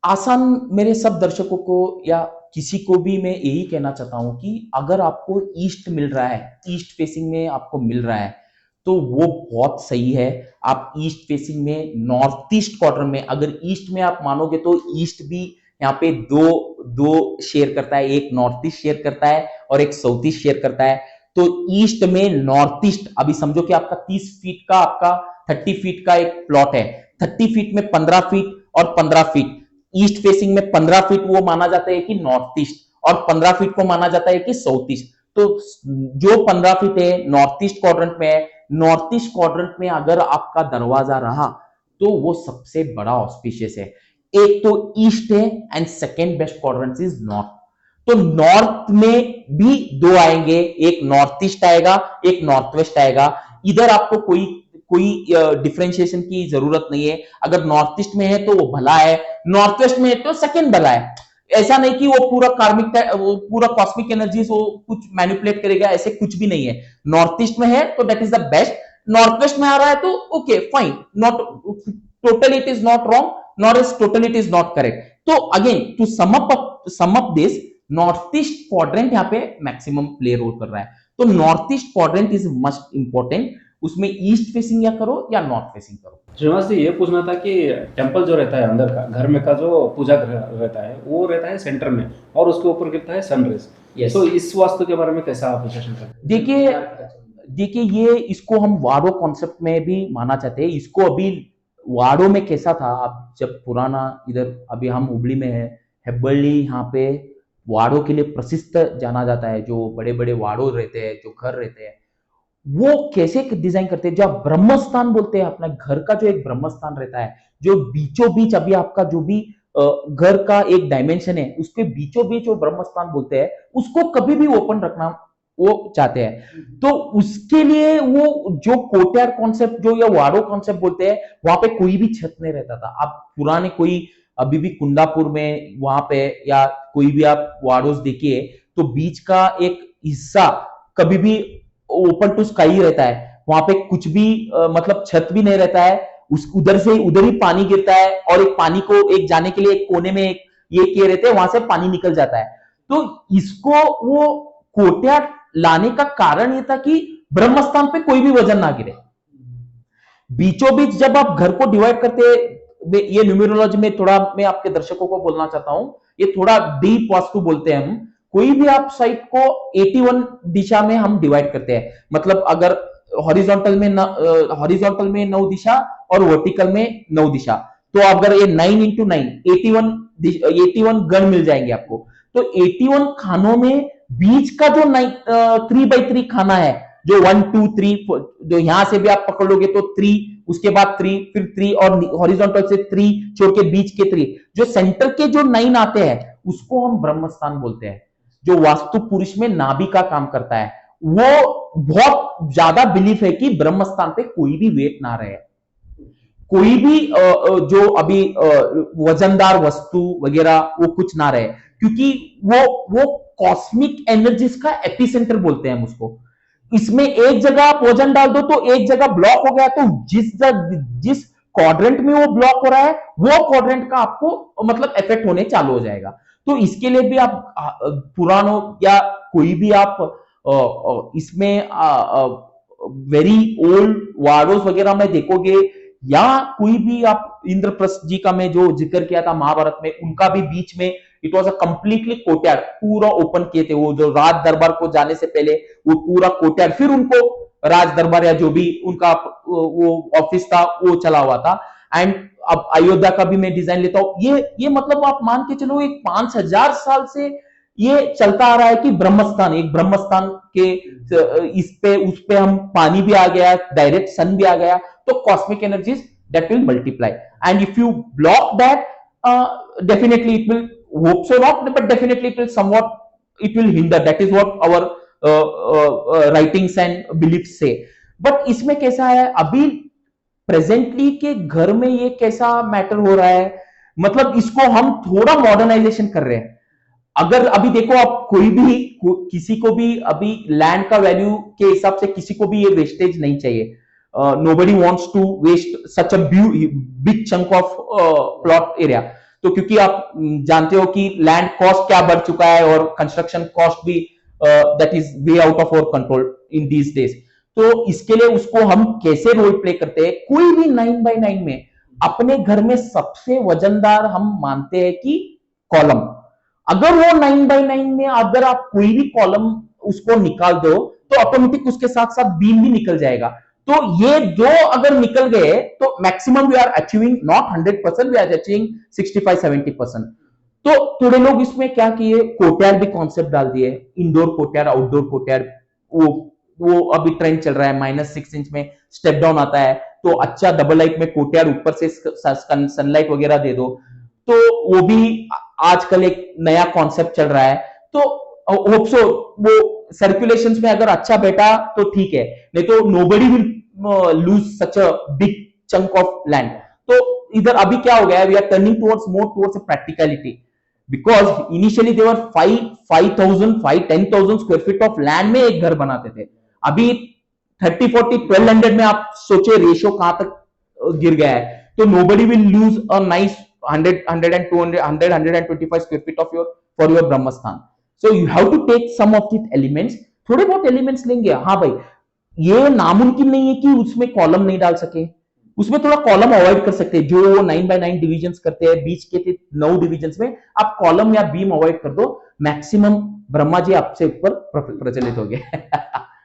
आसान, मेरे सब दर्शकों को या किसी को भी मैं यही कहना चाहता हूं कि अगर आपको ईस्ट मिल रहा है, ईस्ट फेसिंग में आपको मिल रहा है, तो वो बहुत सही है। आप ईस्ट फेसिंग में नॉर्थ ईस्ट क्वार्टर में, अगर ईस्ट में आप मानोगे तो ईस्ट भी यहाँ पे दो शेयर करता है, एक नॉर्थ ईस्ट शेयर करता है और एक साउथ ईस्ट शेयर करता है। तो ईस्ट में नॉर्थ ईस्ट, अभी समझो कि आपका 30 फीट का, आपका 30 फीट का एक प्लॉट है, 30 फीट में 15 फीट और 15 फीट, ईस्ट फेसिंग में 15 फीट वो माना जाता है कि नॉर्थ ईस्ट, और 15 फीट को माना जाता है कि साउथ ईस्ट। तो जो 15 फीट है नॉर्थ ईस्ट क्वाड्रेंट में है, नॉर्थ ईस्ट क्वाड्रेंट में अगर आपका दरवाजा रहा तो वो सबसे बड़ा ऑस्पिशियस है। एक तो ईस्ट है and second best quadrant is north. तो नॉर्थ में भी 2 आएंगे, एक नॉर्थ ईस्ट आएगा, एक नॉर्थ वेस्ट आएगा। इधर आपको कोई डिफरेंशिएशन की जरूरत नहीं है। अगर नॉर्थ ईस्ट में है तो वो भला है, नॉर्थ वेस्ट में है तो सेकंड भला है। ऐसा नहीं कि वो पूरा वो पूरा कॉस्मिक एनर्जीज वो कुछ मैनिपुलेट करेगा, ऐसे कुछ भी नहीं है। नॉर्थ ईस्ट में है तो that is the best, north west में आ रहा है तो okay fine, not totally it is not wrong, not is totally it is not correct. तो again to sum up this, north east quadrant यहाँ पे मैक्सिमम प्ले रोल कर रहा है। तो north east quadrant is must important, उसमें east facing या करो या नॉर्थ फेसिंग करो। श्रीनिवास जी, ये पूछना था कि टेम्पल जो रहता है अंदर का, घर में का जो पूजा रहता है वो रहता है सेंटर में और उसके ऊपर गिरता है सनरेज। तो इस वास्तु के बारे में कैसा आप विश्लेषण करते हैं? देखिए ये इसको हम वाडो कॉन्सेप्ट में भी माना चाहते हैं। इसको अभी वाडो में कैसा था, आप जब पुराना इधर, अभी हम हुबली में है, हेब्बली, यहाँ पे वाडो के लिए प्रसिद्ध जाना जाता है। जो बड़े बड़े वाडो रहते हैं, जो घर रहते हैं, वो कैसे डिजाइन करते हैं, जो आप ब्रह्मस्थान बोलते हैं, अपना घर का जो एक ब्रह्मस्थान रहता है, जो बीचों बीच, अभी आपका जो भी घर का एक डायमेंशन है उसके बीचों बीच वो ब्रह्मस्थान बोलते हैं, उसको कभी भी ओपन रखना वो चाहते हैं। तो उसके लिए वो जो कोर्टयार्ड कॉन्सेप्ट जो या वाडो कॉन्सेप्ट बोलते हैं, वहां पे कोई भी छत नहीं रहता था। आप पुराने कोई अभी भी कुंदापुर में वहां पे या कोई भी आप वाडोस देखिए तो बीच का एक हिस्सा कभी भी ओपन टू स्काई रहता है, वहां पे कुछ भी मतलब छत भी नहीं रहता है, उस उधर से उधर ही पानी गिरता है और एक पानी को एक जाने के लिए एक कोने में एक ये किए रहते हैं, वहां से पानी निकल जाता है। तो इसको वो कोर्टयार्ड लाने का कारण ये था कि ब्रह्मस्थान पे कोई भी वजन ना गिरे। बीचों बीच जब आप घर को डिवाइड करते, ये न्यूमेरोलॉजी में थोड़ा मैं आपके दर्शकों को बोलना चाहता हूं, ये थोड़ा डीप वास्तु बोलते हैं हम। कोई भी आप साइट को 81 दिशा में हम डिवाइड करते हैं, मतलब अगर हॉरिजॉन्टल में 9 दिशा और वर्टिकल में 9 दिशा, तो अगर ये 9 into 9 81 गण मिल जाएंगे आपको। तो 81 खानों में बीच का जो 3x3 खाना है, जो 1 2 3 जो यहां से भी आप पकड़ लोगे तो 3, उसके बाद 3, फिर 3 और हॉरिजॉन्टल से 3 छोड़ के बीच के 3, जो सेंटर के जो 9 आते हैं उसको हम ब्रह्मस्थान बोलते हैं, जो वास्तु पुरुष में नाभि का काम करता है। वो बहुत ज्यादा बिलीफ है कि ब्रह्मस्थान पे कोई भी वेट ना रहे, कोई भी जो अभी वजनदार वस्तु वगैरह वो कुछ ना रहे, क्योंकि वो कॉस्मिक एनर्जीज का एपिसेंटर बोलते हैं हम उसको। इसमें एक जगह आप वजन डाल दो तो एक जगह ब्लॉक हो गया, तो जिस क्वाड्रेंट में वो ब्लॉक हो रहा है वो क्वाड्रेंट का आपको मतलब इफेक्ट होने चालू हो जाएगा। तो इसके लिए भी आप पुरानो या कोई भी आप इसमें वेरी ओल्ड वाडोस वगैरह में देखोगे, या कोई भी आप इंद्रप्रस्थ जी का मैं जो जिक्र किया था महाभारत में, उनका भी बीच में it was a completely courtyard, पूरा ओपन किए थे, वो जो राज दरबार को जाने से पहले वो पूरा कोर्टयार्ड, फिर उनको राज दरबार या जो भी उनका वो ऑफिस था वो चला हुआ था। एंड अब अयोध्या का भी मैं डिजाइन लेता हूं, ये मतलब आप मान के चलो एक 5000 साल से ये चलता आ रहा है कि ब्रह्मस्थान, एक ब्रह्मस्थान के इस पे उस पे हम पानी भी आ गया, डायरेक्ट सन भी आ गया, तो cosmic energies that will multiply, and if you block that definitely it will, hope so not, but definitely it will somewhat, it will hinder, that is what our writings and beliefs say. but इसमें कैसा है अभी presently के घर में, ये कैसा matter हो रहा है, मतलब इसको हम थोड़ा मॉडर्नाइजेशन कर रहे हैं। अगर अभी देखो आप कोई भी किसी को भी अभी लैंड का वैल्यू के हिसाब से किसी को भी ये वेस्टेज नहीं चाहिए, nobody wants to waste such a big chunk of plot area, तो क्योंकि आप जानते हो कि लैंड कॉस्ट क्या बढ़ चुका है और कंस्ट्रक्शन कॉस्ट भी that is way out of our control in these days. तो इसके लिए उसको हम कैसे रोल प्ले करते हैं, कोई भी 9x9 में अपने घर में सबसे वजनदार हम मानते हैं कि कॉलम, अगर वो 9x9 में अगर आप कोई भी कॉलम उसको निकाल दो तो ऑटोमेटिक उसके साथ साथ बीम भी निकल जाएगा। तो ये दो अगर निकल गए तो maximum we are achieving not 100%, we are achieving 65-70%। तो थोड़े लोग इसमें क्या किए, कोर्टयार्ड भी कॉन्सेप्ट डाल दिए, इंडोर कोर्टयार्ड, आउटडोर कोर्टयार्ड, वो अभी ट्रेंड चल रहा है, -6 इंच में स्टेप डाउन आता है, तो अच्छा डबल लाइट में कोर्टयार्ड ऊपर से सनलाइट वगैरह दे दो, तो वो भी आजकल एक नया कॉन्सेप्ट चल रहा है। तो होप सो वो सर्कुलेशंस में अगर अच्छा बैठा तो ठीक है, नहीं तो nobody will lose such a big chunk of land. तो इधर अभी क्या हो गया है, we are turning towards more towards practicality, because initially there 5,000 10,000 square feet of land में एक घर बनाते थे, अभी 30-40-1200 में आप सोचे रेशियो कहां तक गिर गया है। तो nobody will lose a nice 100 and 200 125 square feet of your for your Brahmasthan. so you have to take some of these elements, थोड़े बहुत एलिमेंट्स लेंगे। हाँ भाई, ये नामुमकिन नहीं है कि उसमें कॉलम नहीं डाल सके, उसमें थोड़ा कॉलम अवॉइड कर सकते हैं, जो 9x9 डिविजन्स करते हैं, बीच के 9 डिविजन्स में आप कॉलम या बीम अवॉइड कर दो, मैक्सिमम ब्रह्मा जी आपसे ऊपर प्रचलित हो गए।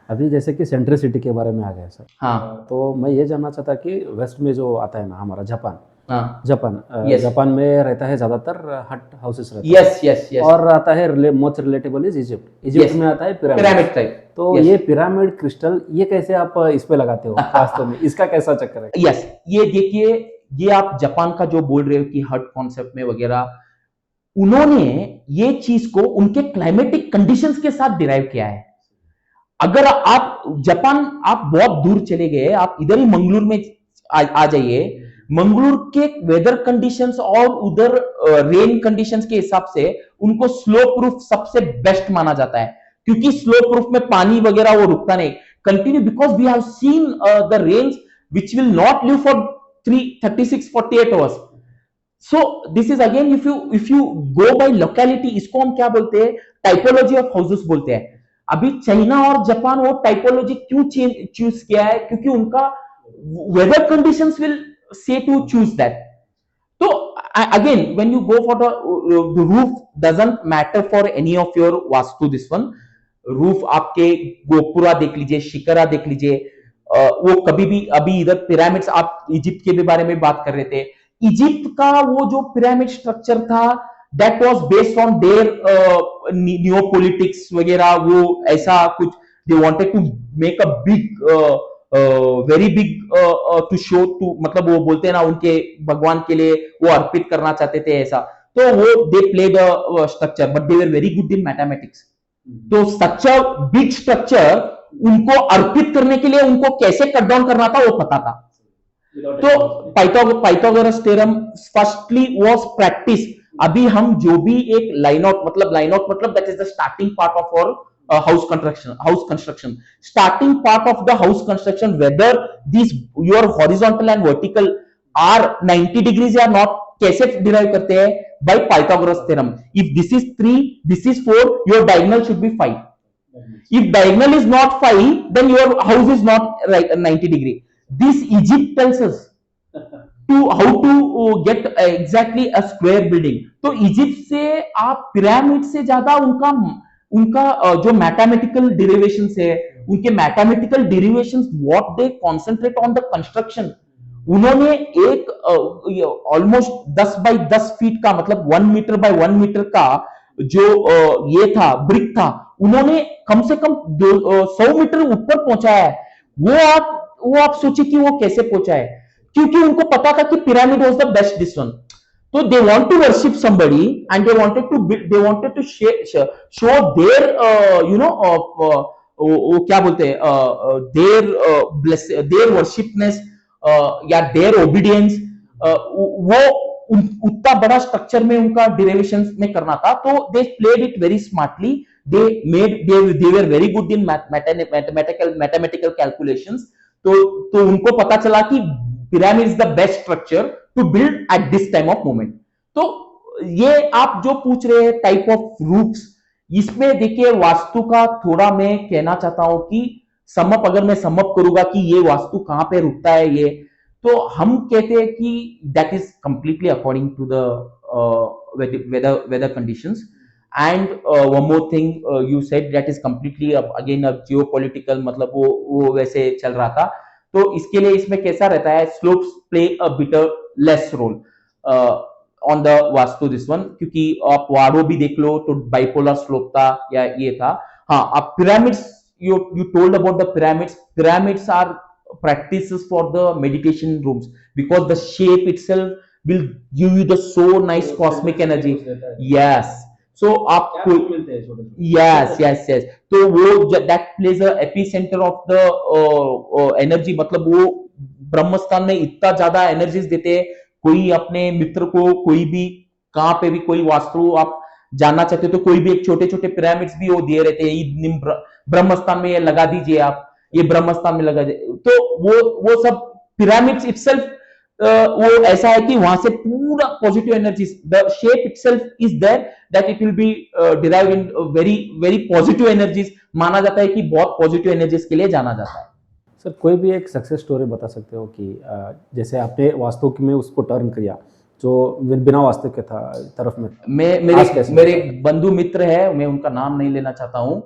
अभी जैसे कि सेंट्रिसिटी के बारे में आ गया सर, हाँ, तो मैं ये जानना चाहता कि वेस्ट में जो आता है ना हमारा जापान, हाँ, जापान जापान में रहता है ज्यादातर हट हाउसेस रहता है। Yes yes yes. और आता है मोस्ट रिलेटेबल इज इजिप्ट में आता है पिरामिड टाइप। तो ये पिरामिड क्रिस्टल ये कैसे आप इस पे लगाते हो वास्तव में, इसका कैसा चक्कर है? यस, ये देखिए, ये आप जापान का जो बोल रहे हो कि हट कॉन्सेप्ट में वगैरह, उन्होंने ये चीज को उनके क्लाइमेटिक कंडीशंस के साथ डिराइव किया है। अगर आप जापान, आप बहुत दूर चले गए, आप इधर ही मंगलुरु में आ जाइए, मंगलुरु के वेदर कंडीशंस और उधर रेन कंडीशंस के हिसाब से उनको स्लो प्रूफ सबसे बेस्ट माना जाता है, क्योंकि स्लो प्रूफ में पानी वगैरह वो रुकता नहीं continue, because we have seen the rains which will not live for 36-48 hours. So this is again, if you go by locality, इसको हम क्या बोलते हैं, टाइपोलॉजी ऑफ हाउसेस बोलते हैं। अभी चाइना और जापान वो टाइपोलॉजी क्यों चूज किया है, क्योंकि उनका weather conditions will say to choose that. So again, when you go for the roof doesn't matter for any of your vastu, this one roof आपके गोपुरा देख लीजिए, शिकरा देख लीजिए, वो कभी भी, अभी इधर पिरामिड्स, आप इजिप्ट के भी बारे में बात कर रहे थे, इजिप्ट का वो जो पिरामिड स्ट्रक्चर था that was based on their neopolitics वगैरह, वो ऐसा कुछ they wanted to make a big very big to show to, मतलब वो बोलते हैं ना, उनके भगवान के लिए वो अर्पित करना चाहते थे ऐसा, तो वो they play the structure, but they were very good in mathematics. तो सच अ बिग स्ट्रक्चर उनको अर्पित करने के लिए उनको कैसे कट डाउन करना था वो पता था। तो Pythagoras theorem firstly was practice. अभी हम जो भी एक लाइन आउट मतलब that is the starting part of our house construction, starting part of the house construction, whether these your horizontal and vertical are 90 degrees or not, कैसे derive करते हैं, by Pythagoras theorem. If this is 3, this is 4, your diagonal should be 5. If diagonal is not 5, then your house is not right 90 degree. This Egypt tells us. To how to get exactly a square building. तो Egypt से आप pyramid से ज्यादा उनका उनका जो mathematical derivations है, उनके mathematical derivations what they concentrate on the construction. उन्होंने एक ऑलमोस्ट 10 बाई 10 फीट का मतलब 1 मीटर बाय 1 मीटर का जो ये था ब्रिक था, उन्होंने कम से कम 100 मीटर ऊपर पहुंचाया है। वो आप सोचिए कि वो कैसे पहुंचा है, क्योंकि उनको पता था कि pyramid was the best this one. तो they want to worship somebody and they wanted to they wanted to show their वो क्या बोलते हैं देयर वर्शिपनेस या देयर ओबीडियंस। वो उतना बड़ा स्ट्रक्चर में उनका डेरिवेशन में करना था, तो they played it very smartly. They were very good in mathematical calculations. तो उनको पता चला कि pyramid is the best structure to build at this time of moment. तो ये आप जो पूछ रहे हैं टाइप ऑफ रूफ्स, इसमें देखिए वास्तु का थोड़ा मैं कहना चाहता हूं कि समअप, अगर मैं समअप करूंगा कि ये वास्तु कहां पे रुकता है, ये तो हम कहते हैं कि that is completely according to the weather conditions. And one more thing you said that is completely again geopolitical, मतलब वो वैसे चल रहा था। तो इसके लिए इसमें कैसा रहता है, slopes play a bitter less roll on the vastu this one, क्योंकि आप वाड़ो भी देख लो तो बाइपोलर स्लोप था या ये था। हाँ, आप pyramids, you told about the pyramids are practices for the meditation rooms because the shape itself will give you the so nice cosmic energy. Yes, so आपको yes तो वो that plays a epicenter of the energy, मतलब वो ब्रह्मस्थान में इतना ज्यादा energies देते हैं। कोई अपने मित्र को कोई भी कहां पे भी कोई वास्तु आप जानना चाहते हो तो कोई भी एक छोटे छोटे पिरामिड्स भी वो दिए रहते हैं, ब्रह्मस्थान में ये लगा दीजिए, आप ये ब्रह्मस्थान में लगा दीजिए। तो वो सब पिरामिड्स इटसेल्फ वो ऐसा है कि वहां से पूरा positive energy, the shape itself is there that it will be derive in very very positive energies. माना जाता है कि बहुत पॉजिटिव एनर्जीज के लिए जाना जाता है। सर, कोई भी एक सक्सेस स्टोरी बता सकते हो कि जैसे आपने वास्तु में उसको टर्न किया जो बिना वास्तु के था तरफ में? मेरे बंधु मित्र है, मैं उनका नाम नहीं लेना चाहता हूँ।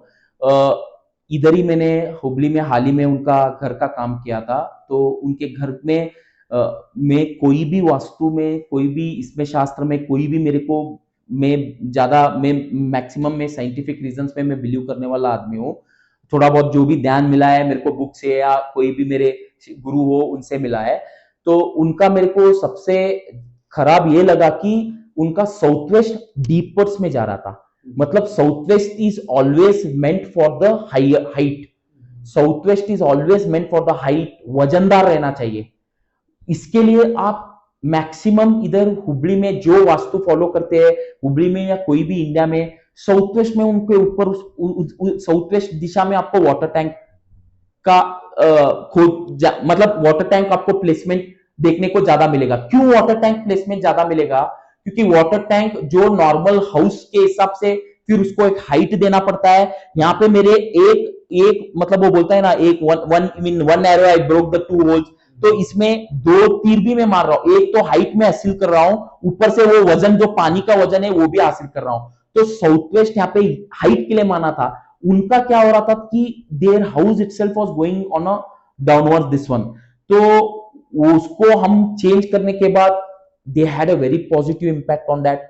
इधर ही मैंने हुबली में हाल ही में उनका घर का काम किया था। तो उनके घर में मैं कोई भी वास्तु में, कोई भी इसमें शास्त्र में, कोई भी मेरे को, मैं मैक्सिमम में साइंटिफिक रीजंस में मैं बिलीव करने वाला आदमी हूँ। थोड़ा बहुत जो भी ध्यान मिला है मेरे को बुक से या कोई भी मेरे गुरु हो उनसे मिला है। तो उनका मेरे को सबसे खराब ये लगा कि उनका साउथ वेस्ट डीपर्स में जा रहा था। मतलब south west is always meant for the height, south west is always meant for the height, वजनदार रहना चाहिए। इसके लिए आप मैक्सिमम इधर हुबली में जो वास्तु फॉलो करते हैं, हुबली में या कोई भी इंडिया में, साउथ वेस्ट में उनके ऊपर साउथ वेस्ट दिशा में आपको वाटर टैंक का मतलब वाटर टैंक आपको प्लेसमेंट देखने को ज्यादा मिलेगा। क्यों वाटर टैंक प्लेसमेंट ज्यादा मिलेगा? क्योंकि वाटर टैंक जो नॉर्मल हाउस के हिसाब से फिर उसको एक हाइट देना पड़ता है। यहाँ पे मेरे एक मतलब वो बोलता है ना, one arrow I broke the two holes. तो इसमें 2 तीर भी मैं मार रहा हूं, एक तो हाइट में हासिल कर रहा हूं, ऊपर से वो वजन जो पानी का वजन है वो भी हासिल कर रहा हूं। तो साउथ वेस्ट यहाँ पे हाइट के लिए माना था। उनका क्या हो रहा था कि their house itself was going on a downward this one. तो उसको हम चेंज करने के बाद they had a very positive impact on that.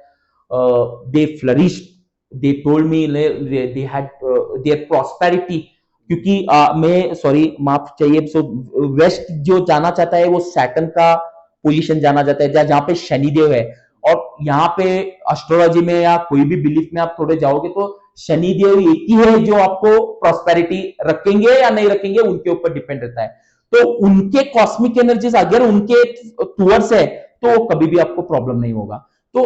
They flourished. They told me they had their prosperity. क्योंकि मैं सॉरी माफ चाहिए, सो वेस्ट जो जाना चाहता है वो सैटर्न का पोजीशन जाना जाता है जहां पे शनिदेव है। और यहाँ पे एस्ट्रोलॉजी में या कोई भी बिलीफ में आप थोड़े जाओगे तो शनिदेव एक ही है जो आपको प्रॉस्पेरिटी रखेंगे या नहीं रखेंगे उनके ऊपर डिपेंड रहता है। तो उनके कॉस्मिक एनर्जीज अगर उनके टूवर्ड्स है तो कभी भी आपको प्रॉब्लम नहीं होगा। तो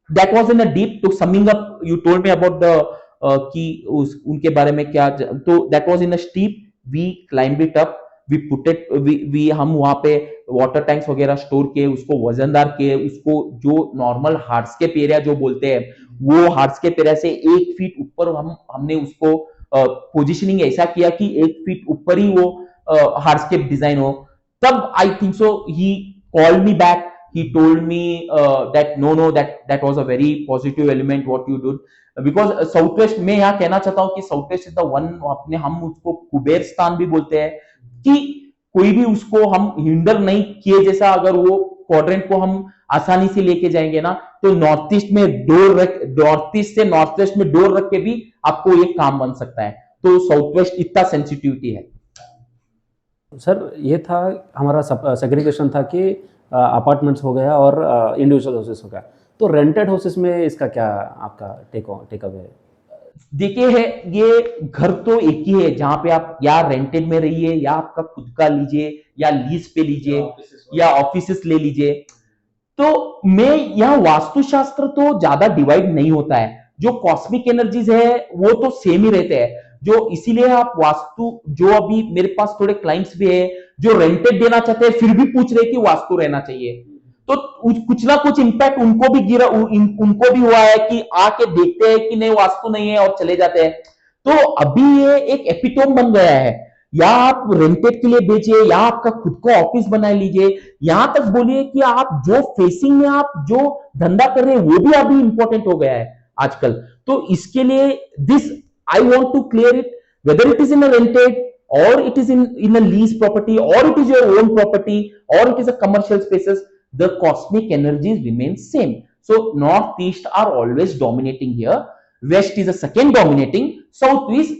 that was in a deep to summing up, you told me about the कि उनके बारे में क्या, तो that was in a steep, we climb it up, we put it, we हम वहां पे वाटर टैंक्स वगैरह स्टोर किए, उसको वजनदार किए, उसको जो नॉर्मल हार्डस्केप एरिया जो बोलते हैं वो हार्डस्केप एरिया से 1 फीट ऊपर हमने उसको पोजिशनिंग ऐसा किया कि 1 फीट ऊपर ही वो हार्डस्केप डिजाइन हो। तब आई think so he called me back. He told me that no, that was a very positive element what you did, because south west में यहाँ कहना चाहता हूँ कि south west is the one, अपने हम उसको कुबेर स्थान भी बोलते हैं, कि कोई भी उसको हम हिंडर नहीं किए, जैसा अगर वो क्वाड्रेंट को हम आसानी से लेके जाएंगे ना, तो नॉर्थ ईस्ट में डोर रख, नॉर्थ ईस्ट से नॉर्थ वेस्ट में डोर रख के भी आपको ये काम बन सकता है। तो साउथ वेस्ट इतना सेंसिटिविटी है। सर ये था हमारा सेग्रीगेशन था कि अपार्टमेंट्स हो गया और इंडिविजुअल हाउसेस हो गया, तो रेंटेड हाउसेस में इसका क्या आपका टेक अवे है? देखिए है, ये घर तो एक ही है, जहां पे आप या रेंटेड में रहिए या आपका खुद का लीजिए या लीज पे लीजिए या ऑफिसेस ले लीजिए। तो मैं यहाँ वास्तुशास्त्र तो ज्यादा डिवाइड नहीं होता है, जो कॉस्मिक एनर्जीज है वो तो सेम ही रहते हैं, जो इसीलिए आप वास्तु, जो अभी मेरे पास थोड़े क्लाइंट्स भी है जो रेंटेड देना चाहते हैं फिर भी पूछ रहे कि वास्तु रहना चाहिए, तो कुछ ना कुछ इंपैक्ट उनको भी गिरा, उनको भी हुआ है कि आके देखते हैं कि नहीं वास्तु नहीं है और चले जाते हैं। तो अभी ये एक एपिटोम बन गया है, या आप रेंटेड के लिए बेचिए या आपका खुद का ऑफिस बना लीजिए, यहां तक बोलिए कि आप जो फेसिंग में आप जो धंधा कर रहे हैं वो भी अभी इंपॉर्टेंट हो गया है आजकल। तो इसके लिए this I want to clear it, whether it is in a rented or it is in a lease property or it is your own property or it is a commercial spaces, the cosmic energies remain same. So northeast are always dominating here, west is a second dominating, southeast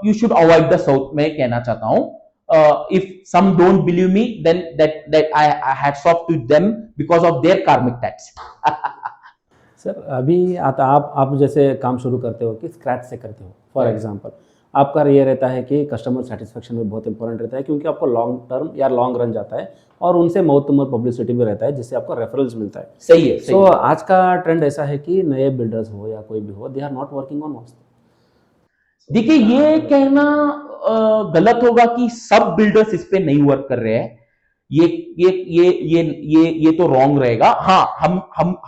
you should avoid the south, मैं कहना चाहता हूं। if some don't believe me then that I hats off to them because of their karmic tax. Sir अभी आप जैसे काम शुरू करते हो कि स्क्रैच से करते हो, फॉर एग्जांपल आपका ये रहता है कि कस्टमर सेटिस्फेक्शन में बहुत इंपॉर्टेंट रहता है, क्योंकि आपको लॉन्ग टर्म या लॉन्ग रन जाता है और उनसे माउथ टू माउथ पब्लिसिटी भी रहता है जिससे आपको रेफरल्स मिलता है। सही है। तो आज का ट्रेंड ऐसा है कि नए बिल्डर्स हो या कोई भी हो, they are not working on vastu. देखिए ये कहना गलत होगा कि सब बिल्डर्स इस पे नहीं वर्क कर रहे हैं, ये तो रॉन्ग रहेगा। हाँ,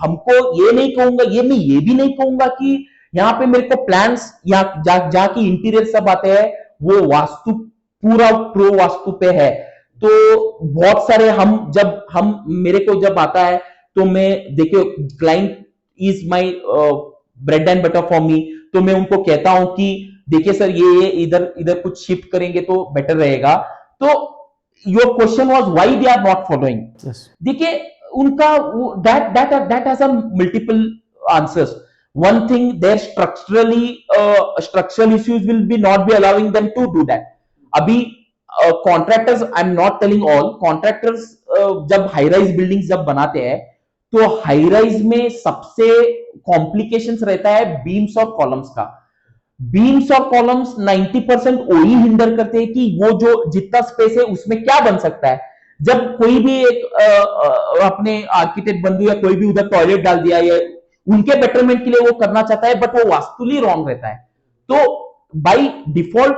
हमको ये नहीं कहूंगा, मैं ये भी नहीं कहूंगा कि यहाँ पे मेरे को प्लान्स या जहाँ की इंटीरियर सब आते हैं वो वास्तु पूरा प्रो वास्तु पे है। तो बहुत सारे हम मेरे को जब आता है तो मैं देखिए client is my bread and butter for me, तो मैं उनको कहता हूं कि देखिए सर ये इधर कुछ शिफ्ट करेंगे तो बेटर रहेगा। तो your question was why they are not following. देखिए उनका that has a multiple answers. One thing, their structural issues will be not be allowing them to do that. अभी contractors, I'm not telling all contractors, जब high rise buildings जब बनाते हैं तो high rise में सबसे कॉम्प्लिकेशंस रहता है बीम्स और कॉलम्स का। बीम्स और कॉलम्स 90% वही हिंडर करते हैं कि वो जो जितना स्पेस है उसमें क्या बन सकता है। जब कोई भी एक अपने आर्किटेक्ट बंधु या कोई भी उधर टॉयलेट डाल दिया या उनके बेटरमेंट के लिए वो करना चाहता है, बट वो वास्तुली रॉन्ग रहता है। तो बाय डिफॉल्ट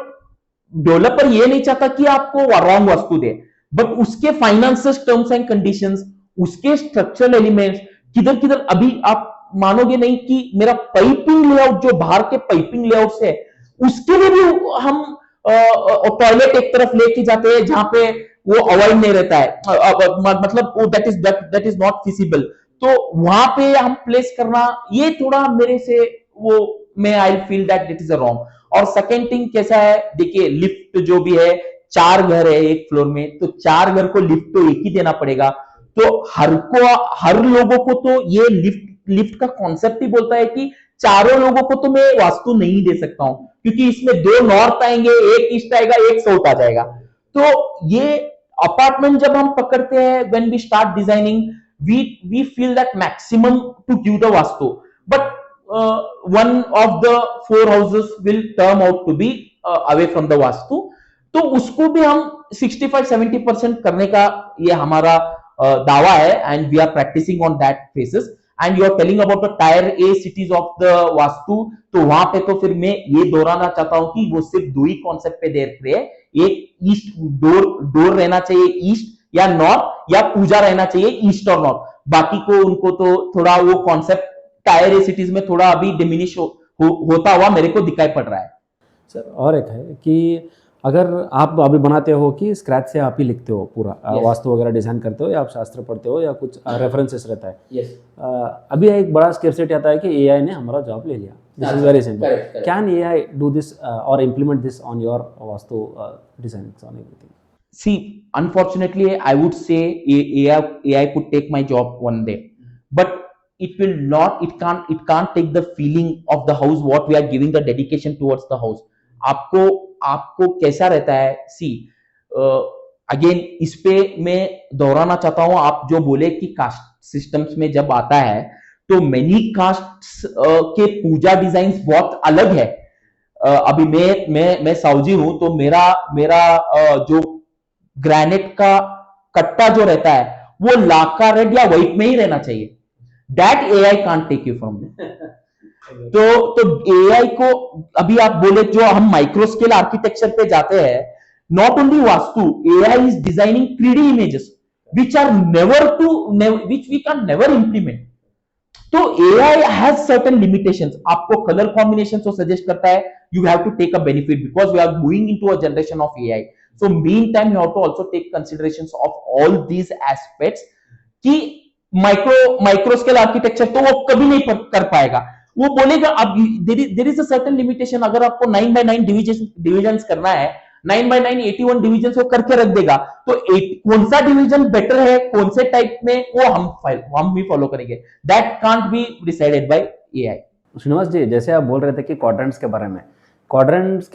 डेवलपर ये नहीं चाहता कि आपको रॉन्ग वास्तु दे, बट उसके फाइनेंशियल टर्म्स एंड कंडीशंस, उसके स्ट्रक्चरल एलिमेंट्स किधर अभी आप मानोगे नहीं कि मेरा पाइपिंग लेआउट जो बाहर के पाइपिंग लेआउट है उसके लिए भी हम टॉयलेट एक तरफ लेके जाते हैं जहां पे वो अवॉइड नहीं रहता है, मतलब दैट इज नॉट फिजिबल। तो वहां पे हम प्लेस करना ये थोड़ा मेरे से वो मैं I feel that it is a wrong. और सेकेंड थिंग कैसा है, देखिए लिफ्ट जो भी है, 4 घर है एक फ्लोर में, तो 4 घर को लिफ्ट तो एक ही देना पड़ेगा। तो हर लोगों को तो ये लिफ्ट का कॉन्सेप्ट ही बोलता है कि चारों लोगों को तो मैं वास्तु नहीं दे सकता हूं, क्योंकि इसमें 2 नॉर्थ आएंगे, एक ईस्ट आएगा, एक साउथ आ जाएगा। तो ये अपार्टमेंट जब हम पकड़ते हैं when we start designing, we feel that maximum to give the vastu, but one of the 4 houses will turn out to be away from the vastu, तो उसको भी हम 65-70% करने का ये हमारा दावा है, and we are practicing on that basis। and you are telling about the tier A cities of the vastu, तो वहां पे तो फिर मैं ये दोहराना चाहता हूं कि वो सिर्फ 2 ही कॉन्सेप्ट पे देख रहे हैं, एक ईस्ट डोर रहना चाहिए ईस्ट या नॉर्थ, या पूजा रहना चाहिए ईस्ट और नॉर्थ। बाकी को उनको तो थोड़ा वो कॉन्सेप्ट टायर ए सिटीज में थोड़ा अभी डिमिनिश होता हुआ मेरे को दिखाई पड़ रहा है। सर और एक है कि अगर आप अभी बनाते हो कि स्क्रैच से आप ही लिखते हो पूरा Yes. वास्तु वगैरह डिजाइन करते हो या आप शास्त्र पढ़ते हो या कुछ रेफरेंसेस रहता है, Yes. अभी एक बड़ा स्केर्सिटी आता है कि एआई ने हमारा जॉब ले लिया. This is very simple. Correct, correct. Can AI do this और implement this on your vastu design on everything? See, unfortunately, I would say AI could take my job one day, but it will not. It can't take the feeling of the house. What we are giving the dedication towards the house. आपको कैसा रहता है? See, again इस पे मैं दोहराना चाहता हूं. आप जो बोले कि कास्ट सिस्टम्स में जब आता है तो मेनी कास्ट्स के पूजा डिजाइन्स बहुत अलग है. अभी मैं साउजी हूं तो मेरा जो ग्रेनाइट का कट्टा जो रहता है वो लाका रेड या व्हाइट में ही रहना चाहिए. That AI can't take you from me. तो एआई को अभी आप बोले जो हम माइक्रो स्केल आर्किटेक्चर पे जाते हैं, not only vastu, AI is designing 3D images which are which we can never implement. तो एआई हैज सर्टेन लिमिटेशंस. आपको कलर कॉम्बिनेशन तो सजेस्ट करता है. You have to take a benefit because we are going into a generation of AI. So meantime, you have to also take considerations of all these aspects कि micro scale architecture तो वो कभी नहीं कर पाएगा. वो बोलेगा अब there is a certain limitation. अगर आपको 9x9 डिविजन करना है, 9x9 81 डिविजन वो करके रख देगा. तो कौन सा डिवीजन बेटर है, कौन से टाइप में, वो हम भी फॉलो करेंगे. That can't be decided by AI. Srinivas ji, जैसे आप बोल रहे थे कि क्वाड्रेंट्स के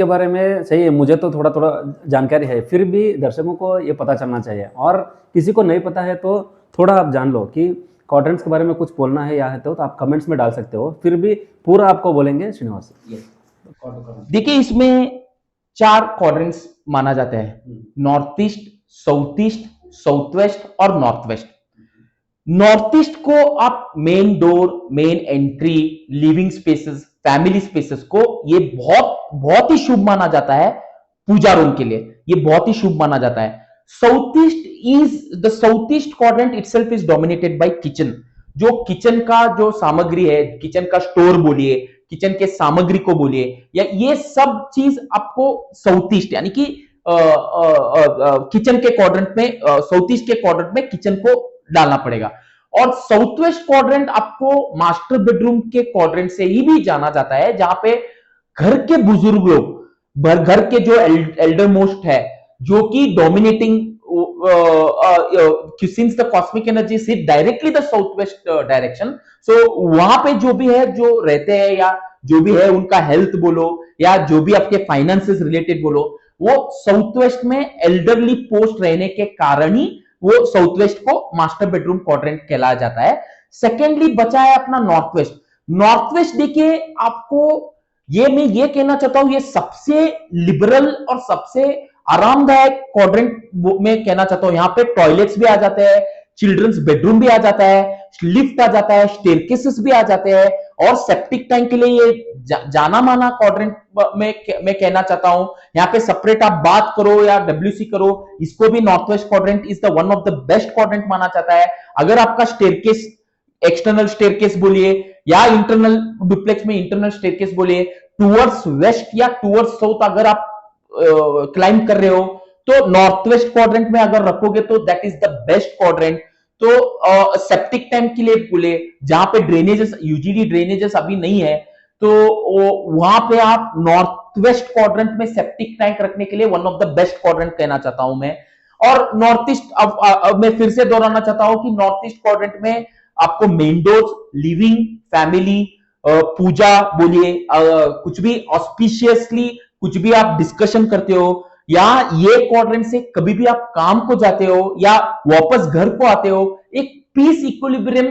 बारे में सही है, मुझे तो थोड़ा थोड़ा जानकारी है, फिर भी दर्शकों को ये पता चलना चाहिए, और किसी को नहीं पता है तो थोड़ा आप जान लो कि क्वाड्रेंट्स के बारे में कुछ बोलना है या है तो आप कमेंट्स में डाल सकते हो, फिर भी पूरा आपको बोलेंगे श्रीनिवास. देखिए, इसमें 4 क्वाड्रेंट्स माना जाता है. North east, south east, south west और नॉर्थ वेस्ट. नॉर्थ ईस्ट को आप main door, main entry, living spaces, family spaces को ये बहुत ही शुभ माना जाता है. पूजा रूम के लिए ये बहुत ही शुभ माना जाता है. South east quadrant itself is dominated by kitchen. जो किचन का जो सामग्री है, किचन का स्टोर बोलिए, किचन के सामग्री को बोलिए, या ये सब चीज आपको साउथ ईस्ट यानी कि किचन के क्वाड्रेंट में, साउथ ईस्ट के क्वाड्रेंट में किचन को डालना पड़ेगा. और साउथ वेस्ट क्वाड्रेंट आपको मास्टर बेडरूम के क्वाड्रेंट से ही भी जाना जाता है, जहां पे घर के बुजुर्ग लोग, घर के जो एल्डर मोस्ट है, जो कि dominating, since the cosmic energy sit directly the south west direction, so वहां पे जो भी है, जो रहते हैं या जो भी है उनका हेल्थ बोलो या जो भी आपके फाइनेंसेस रिलेटेड बोलो, वो साउथ वेस्ट में एल्डरली पोस्ट रहने के कारण ही वो साउथ वेस्ट को मास्टर बेडरूम क्वाड्रेंट कहलाया जाता है. सेकेंडली बचा है अपना नॉर्थ वेस्ट. नॉर्थ वेस्ट देखिए, आपको मैं ये कहना चाहता हूं, ये सबसे लिबरल और सबसे आरामदायक क्वाड्रेंट में कहना चाहता हूं. यहां पे टॉयलेट्स भी आ जाते हैं, चिल्ड्रंस बेडरूम भी आ जाता है, लिफ्ट आ जाता है, स्टेयरकेसेस भी आ जाते हैं, और सेप्टिक टैंक के लिए ये जाना माना क्वाड्रेंट में मैं कहना चाहता हूं. यहाँ पे सेपरेट आप बात करो या डब्ल्यूसी करो, इसको भी north west quadrant is the one of the best quadrant माना जाता है. अगर आपका स्टेयरकेस, एक्सटर्नल स्टेयरकेस बोलिए या इंटरनल डुप्लेक्स में इंटरनल स्टेयरकेस बोलिए, टुवर्ड्स वेस्ट या टुवर्ड्स साउथ अगर आप क्लाइंब कर रहे हो, तो नॉर्थ वेस्ट क्वाड्रेंट में अगर रखोगे तो that is the best quadrant. तो सेप्टिक टैंक के लिए बोले, जहां पे ड्रेनेजेस, यूजीडी ड्रेनेजेस अभी नहीं है, तो वहां पे आप नॉर्थ वेस्ट क्वाड्रेंट में सेप्टिक टैंक रखने के लिए one of the best quadrant कहना चाहता हूं मैं. और नॉर्थ ईस्ट, अब मैं फिर से दोहराना चाहता हूं कि नॉर्थ ईस्ट क्वाड्रेंट में आपको मेन डोर्स, लिविंग, फैमिली, पूजा बोलिए, कुछ भी ऑस्पिशियसली कुछ भी आप डिस्कशन करते हो, या ये क्वाड्रेंट से कभी भी आप काम को जाते हो या वापस घर को आते हो, एक पीस इक्विलिब्रियम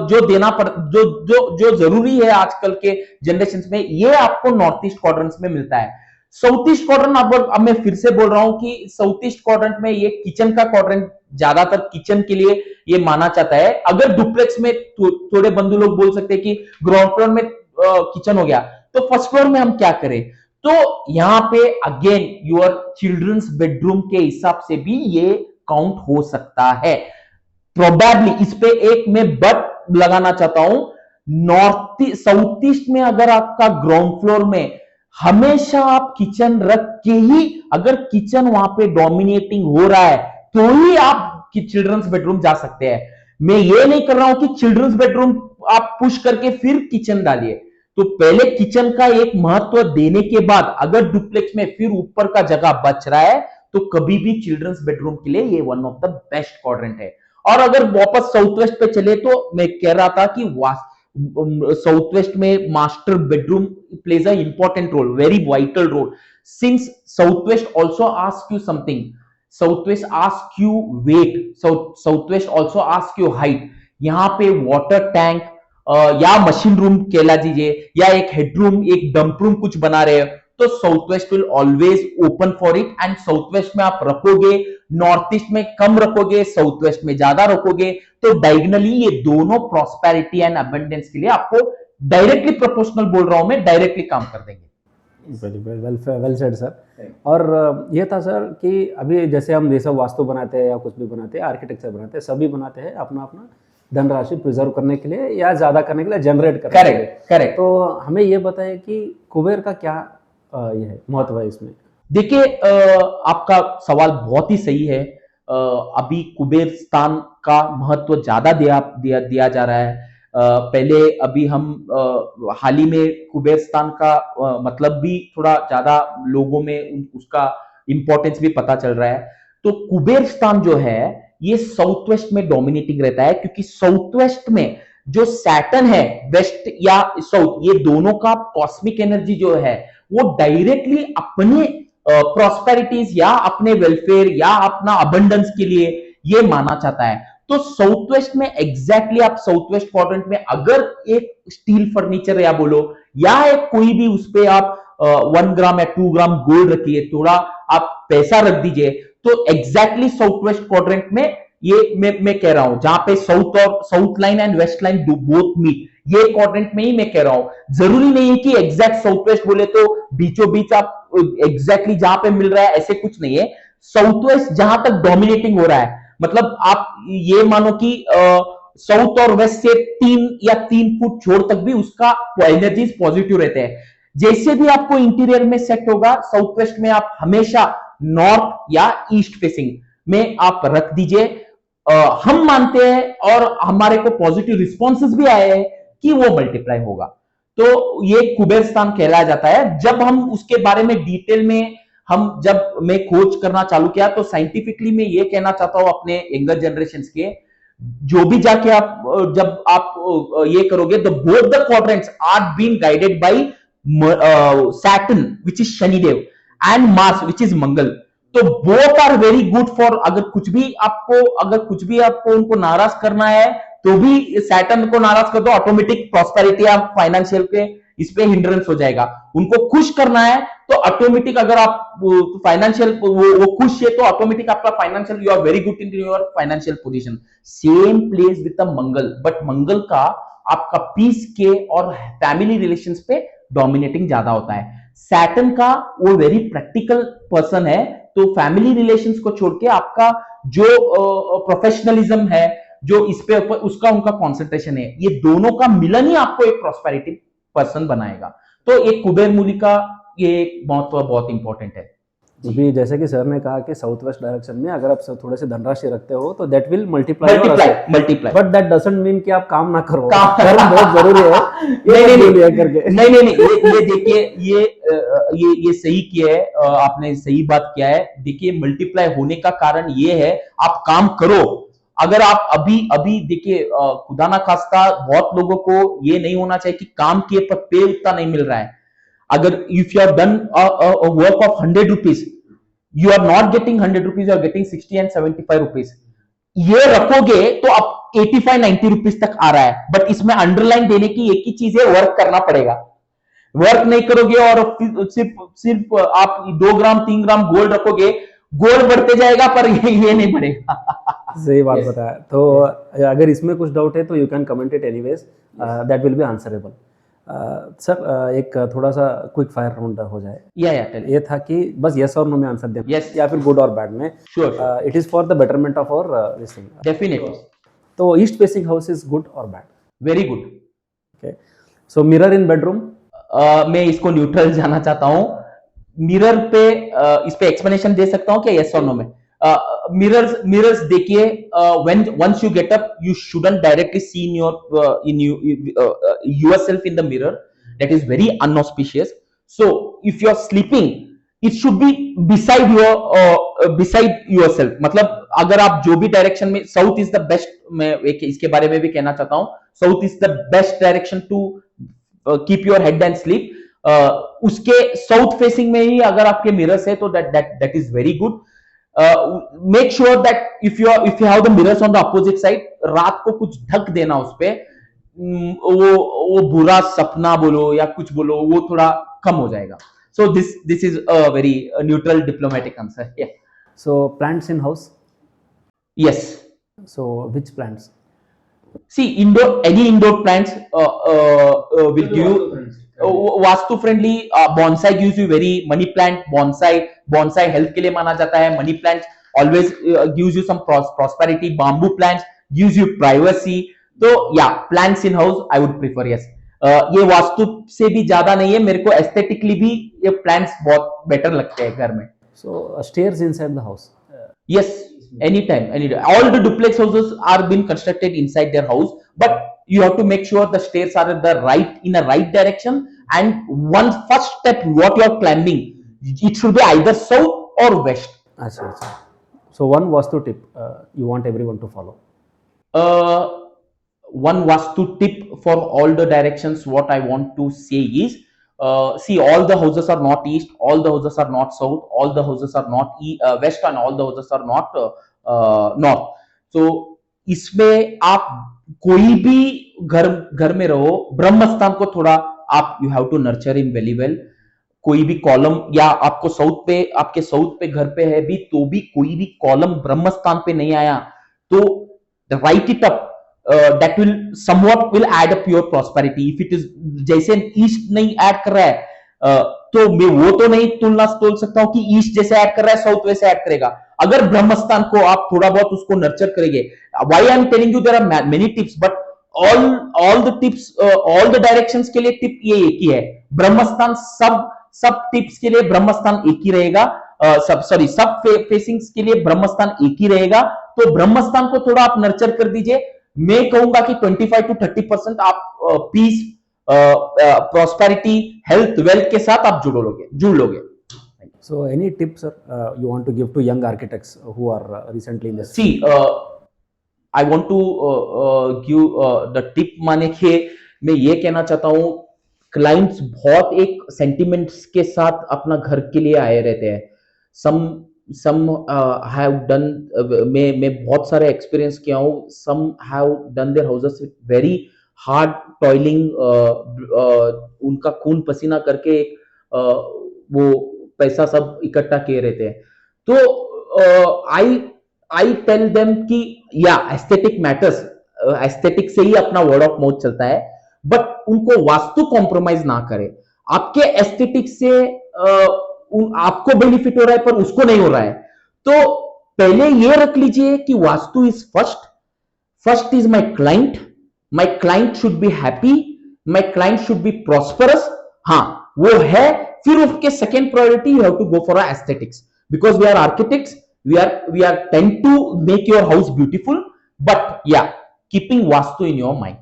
जो देना पड़, जो जरूरी है आजकल के जनरेशन में, ये आपको नॉर्थ ईस्ट क्वाड्रेंट्स में मिलता है. साउथ ईस्ट क्वाड्रेंट, अब मैं फिर से बोल रहा हूं कि साउथ ईस्ट क्वाड्रेंट में ये किचन का क्वाड्रेंट, ज्यादातर किचन के लिए ये माना जाता है. अगर डुप्लेक्स में थोड़े बंधु लोग बोल सकते हैं कि ग्राउंड फ्लोर में किचन हो गया, तो फर्स्ट फ्लोर में हम क्या करें. तो यहां पे अगेन योर चिल्ड्रंस बेडरूम के हिसाब से भी ये काउंट हो सकता है. प्रोबेबली इस पे एक मैं बट लगाना चाहता हूं, साउथ ईस्ट में अगर आपका ग्राउंड फ्लोर में हमेशा आप किचन रख के ही, अगर किचन वहां पे डोमिनेटिंग हो रहा है तो ही आप चिल्ड्रंस बेडरूम जा सकते हैं। मैं ये नहीं कर रहा हूं कि चिल्ड्रंस बेडरूम आप पुश करके फिर किचन डालिए। तो पहले किचन का एक महत्व देने के बाद अगर डुप्लेक्स में फिर ऊपर का जगह बच रहा है तो कभी भी चिल्ड्रंस बेडरूम के लिए ये one of the best quadrant है। और अगर वापस साउथ वेस्ट पे चले तो मैं कह रहा था कि साउथ वेस्ट में master bedroom plays an important role, very vital role, since southwest also asks you something. Southwest asks you weight, southwest also asks you height. यहाँ पे वाटर टैंक या मशीन रूम कहला दीजिए या एक हेडरूम एक dump room कुछ बना रहे हो तो south west will always open for it. And south west में आप रखोगे, नॉर्थ ईस्ट में कम रखोगे, साउथ वेस्ट में ज्यादा रखोगे, तो डायगोनली ये दोनों प्रॉस्पेरिटी एंड अबंडेंस के लिए आपको डायरेक्टली प्रोपोर्शनल बोल रहा हूं मैं, डायरेक्टली काम कर देंगे। Well said sir. और ये था सर कि अभी जैसे हम ये सब वास्तु बनाते हैं या कुछ भी बनाते हैं, आर्किटेक्चर बनाते हैं, सभी बनाते हैं अपना अपना धनराशि प्रिजर्व करने के लिए या ज्यादा करने के लिए, जनरेट करने के लिए। करेक्ट। तो हमें ये बताएं कि कुबेर का क्या ये है महत्व है इसमें। देखिए आपका सवाल बहुत ही सही है। अभी कुबेर स्थान का महत्व ज्यादा दिया जा रहा है। पहले अभी हम हाल ही में कुबेर स्थान का मतलब भी थोड़ा ज्यादा लोगों में उसका इंपॉर्टेंस भी पता चल रहा है। तो कुबेर स्थान जो है ये साउथ वेस्ट में डोमिनेटिंग रहता है, क्योंकि साउथ वेस्ट में जो सैटर्न है, वेस्ट या साउथ, ये दोनों का कॉस्मिक एनर्जी जो है वो डायरेक्टली अपने प्रॉस्पेरिटीज या अपने वेलफेयर या अपना अबंडेंस के लिए ये माना चाहता है। तो साउथ वेस्ट में एग्जैक्टली आप साउथ वेस्ट क्वाड्रेंट में अगर एक स्टील फर्नीचर या बोलो या एक कोई भी उस पे आप 1 ग्राम या 2 ग्राम गोल्ड रखिए, थोड़ा आप पैसा रख दीजिए, तो एग्जैक्टली साउथ वेस्ट क्वाड्रेंट में ये मैं कह रहा हूं जहां पे साउथ और south line and west line both meet, ये क्वाड्रेंट में ही मैं कह रहा हूं। जरूरी नहीं है कि एग्जैक्ट साउथ वेस्ट बोले तो बीचों बीच आप एग्जैक्टली जहां पे मिल रहा है, ऐसे कुछ नहीं है। साउथ वेस्ट जहां तक डोमिनेटिंग हो रहा है, मतलब आप ये मानो कि साउथ और वेस्ट से 3 फुट छोड़ तक भी उसका एनर्जीज पॉजिटिव रहते हैं। जैसे भी आपको इंटीरियर में सेट होगा, साउथ वेस्ट में आप हमेशा नॉर्थ या ईस्ट फेसिंग में आप रख दीजिए। हम मानते हैं और हमारे को पॉजिटिव रिस्पॉन्सेस भी आए हैं कि वो मल्टीप्लाई होगा, तो ये कुबेर स्थान कहलाया जाता है। जब हम उसके बारे में डिटेल में जब मैं खोज करना चालू किया तो साइंटिफिकली मैं ये कहना चाहता हूं अपने यंगर जनरेशन के, जो भी जाके आप जब आप ये करोगे, the both the quadrants are being guided by Saturn which is Shanidev and Mars which is Mangal. तो both are very good for, अगर कुछ भी आपको उनको नाराज करना है तो भी सैटर्न को नाराज कर दो, ऑटोमेटिक प्रॉस्पेरिटी या फाइनेंशियल के इस पे हिंड्रेंस हो जाएगा। उनको खुश करना है तो ऑटोमेटिक, अगर आप फाइनेंशियल वो खुश है तो ऑटोमेटिक आपका financial, you are very good in your financial position. Same place with the Mangal, but Mangal का आपका पीस के और फैमिली रिलेशंस पे डोमिनेटिंग ज्यादा होता है। सैटर्न का वो वेरी प्रैक्टिकल पर्सन है, तो फैमिली रिलेशंस को छोड़ के आपका जो प्रोफेशनलिज्म है, जो इस पे उसका उनका कॉन्सेंट्रेशन है, ये दोनों का मिलन ही आपको एक प्रॉस्पेरिटी पर्सन बनाएगा। तो एक कुबेर मूली का ये महत्व बहुत इंपॉर्टेंट है। अभी जैसे कि सर ने कहा कि साउथ वेस्ट डायरेक्शन में अगर आप थोड़े से धनराशि रखते हो तो that will multiply, but that doesn't mean कि आप काम ना करो, कर्म बहुत जरूरी है। नहीं, ये देखिए, ये सही किया है, आपने सही बात किया है। देखिए मल्टीप्लाई होने का कारण ये है, आप काम करो। अगर आप अभी देखिए, खुदा ना खास्ता बहुत लोगों को ये नहीं होना चाहिए कि काम किए पर पे उतना नहीं मिल रहा है। अगर if you have done work of 100 rupees, you are not getting 100 rupees, you are getting 60 and 75 rupees, ये रखोगे तो अब 85-90 रुपीज तक आ रहा है। बट इसमें अंडरलाइन देने की एक ही चीज है, वर्क करना पड़ेगा। वर्क नहीं करोगे और सिर्फ आप 2 ग्राम 3 ग्राम गोल्ड रखोगे, गोल्ड बढ़ते जाएगा पर ये नहीं बढ़ेगा। सही बात बताया। तो अगर इसमें कुछ डाउट है तो you can comment it anyways, that will B answerable. Sir एक थोड़ा सा क्विक फायर राउंड हो जाए। ये था कि बस यस और नो में आंसर दें, yes, या फिर गुड और बैड में। Sure, it is for the betterment of our this thing. Definitely. तो east facing house is good और bad? Very good. Okay, so mirror in bedroom? मैं इसको न्यूट्रल जाना चाहता हूं। मिरर पे इस पे एक्सप्लेनेशन दे सकता हूं क्या, यस और नो में? मिरर्स देखिए, when once you get up you shouldn't directly see in your in yourself in the mirror. That is very unauspicious. So if you are sleeping, it should be beside yourself. मतलब अगर आप जो भी direction में, south is the best, मैं इसके बारे में भी कहना चाहता हूं, south is the best direction to keep your head and sleep. उसके साउथ फेसिंग में ही अगर आपके मिरर्स है तो that is very good. Make sure that if you have the mirrors on the opposite side, रात को कुछ ढक देना उस पे, वो बुरा सपना बोलो या कुछ बोलो, वो थोड़ा कम हो जाएगा। So this is a very neutral diplomatic answer. Yeah. So plants in house. Yes. So which plants? See, any indoor plants will give you vastu friendly. Bonsai gives you very, money plant, bonsai health के लिए माना जाता है। Money plant always gives you some prosperity. Bamboo plants gives you privacy. So yeah, plants in house I would prefer. Yes. ये वास्तु से भी ज्यादा नहीं है, मेरे को एस्थेटिकली भी ये प्लांट्स बहुत बेटर लगते हैं घर में। So stairs inside the house. Yes, anytime. All the duplex houses are being constructed inside their house, but you have to make sure the stairs are in a right direction, and one first step what you are climbing, it should be either south or west. अच्छा अच्छा. So one vastu tip you want everyone to follow. One vastu tip for all the directions what I want to say is, see, all the houses are not east, all the houses are not south, all the houses are not west, and all the houses are not north. So इसमें आप कोई भी घर में रहो, ब्रह्म स्थान को थोड़ा आप you have to nurture him very well. कोई भी कॉलम, या आपको आपके साउथ पे घर पे है भी तो भी कोई भी कॉलम ब्रह्म स्थान पे नहीं आया तो right it up. That will somewhat will add up your prosperity. If it is जैसे ईस्ट नहीं ऐड कर रहा है तो मैं वो तो नहीं तुलना तोल सकता हूं कि ईस्ट जैसे ऐड कर रहा है साउथ वैसे ऐड करेगा. अगर ब्रह्मस्थान को आप थोड़ा बहुत उसको नर्चर करेंगे, why I am telling you there are many tips, but all the tips, all the directions के लिए टिप ये एक ही है. ब्रह्मस्थान सब टिप्स के लिए ब्रह्मस्थान एक ही रहेगा, सब फेसिंग्स के लिए ब्रह्मस्थान एक ही रहेगा. तो ब्रह्मस्थान को थोड़ा आप नर्चर कर दीजिए. मैं कहूंगा कि 25 to 30% आप पीस, प्रॉस्पेरिटी, हेल्थ, वेल्थ के साथ आप जुड़ लोगे. So any tips you want to give to young architects who are recently in this? See, I want to give the tip, माने कि मैं ये कहना चाहता हूं, क्लाइंट्स बहुत एक सेंटिमेंट्स के साथ अपना घर के लिए आए रहते हैं. some have done, मैं बहुत सारे एक्सपीरियंस किया हूँ. some have done their houses with very hard toiling, उनका खून पसीना करके वो पैसा सब इकट्ठा किए रहते हैं. तो I tell them कि या एस्थेटिक मैटर्स, एस्थेटिक से ही अपना वर्ड ऑफ माउथ चलता है, बट उनको वास्तु कॉम्प्रोमाइज ना करें. आपके एस्थेटिक से आपको बेनिफिट हो रहा है पर उसको नहीं हो रहा है, तो पहले ये रख लीजिए कि vastu is first is my client should be happy, my client should be prosperous. हाँ वो है, फिर उसके second priority you have to go for aesthetics, because we are architects, we are tend to make your house beautiful, but या keeping vastu in your mind.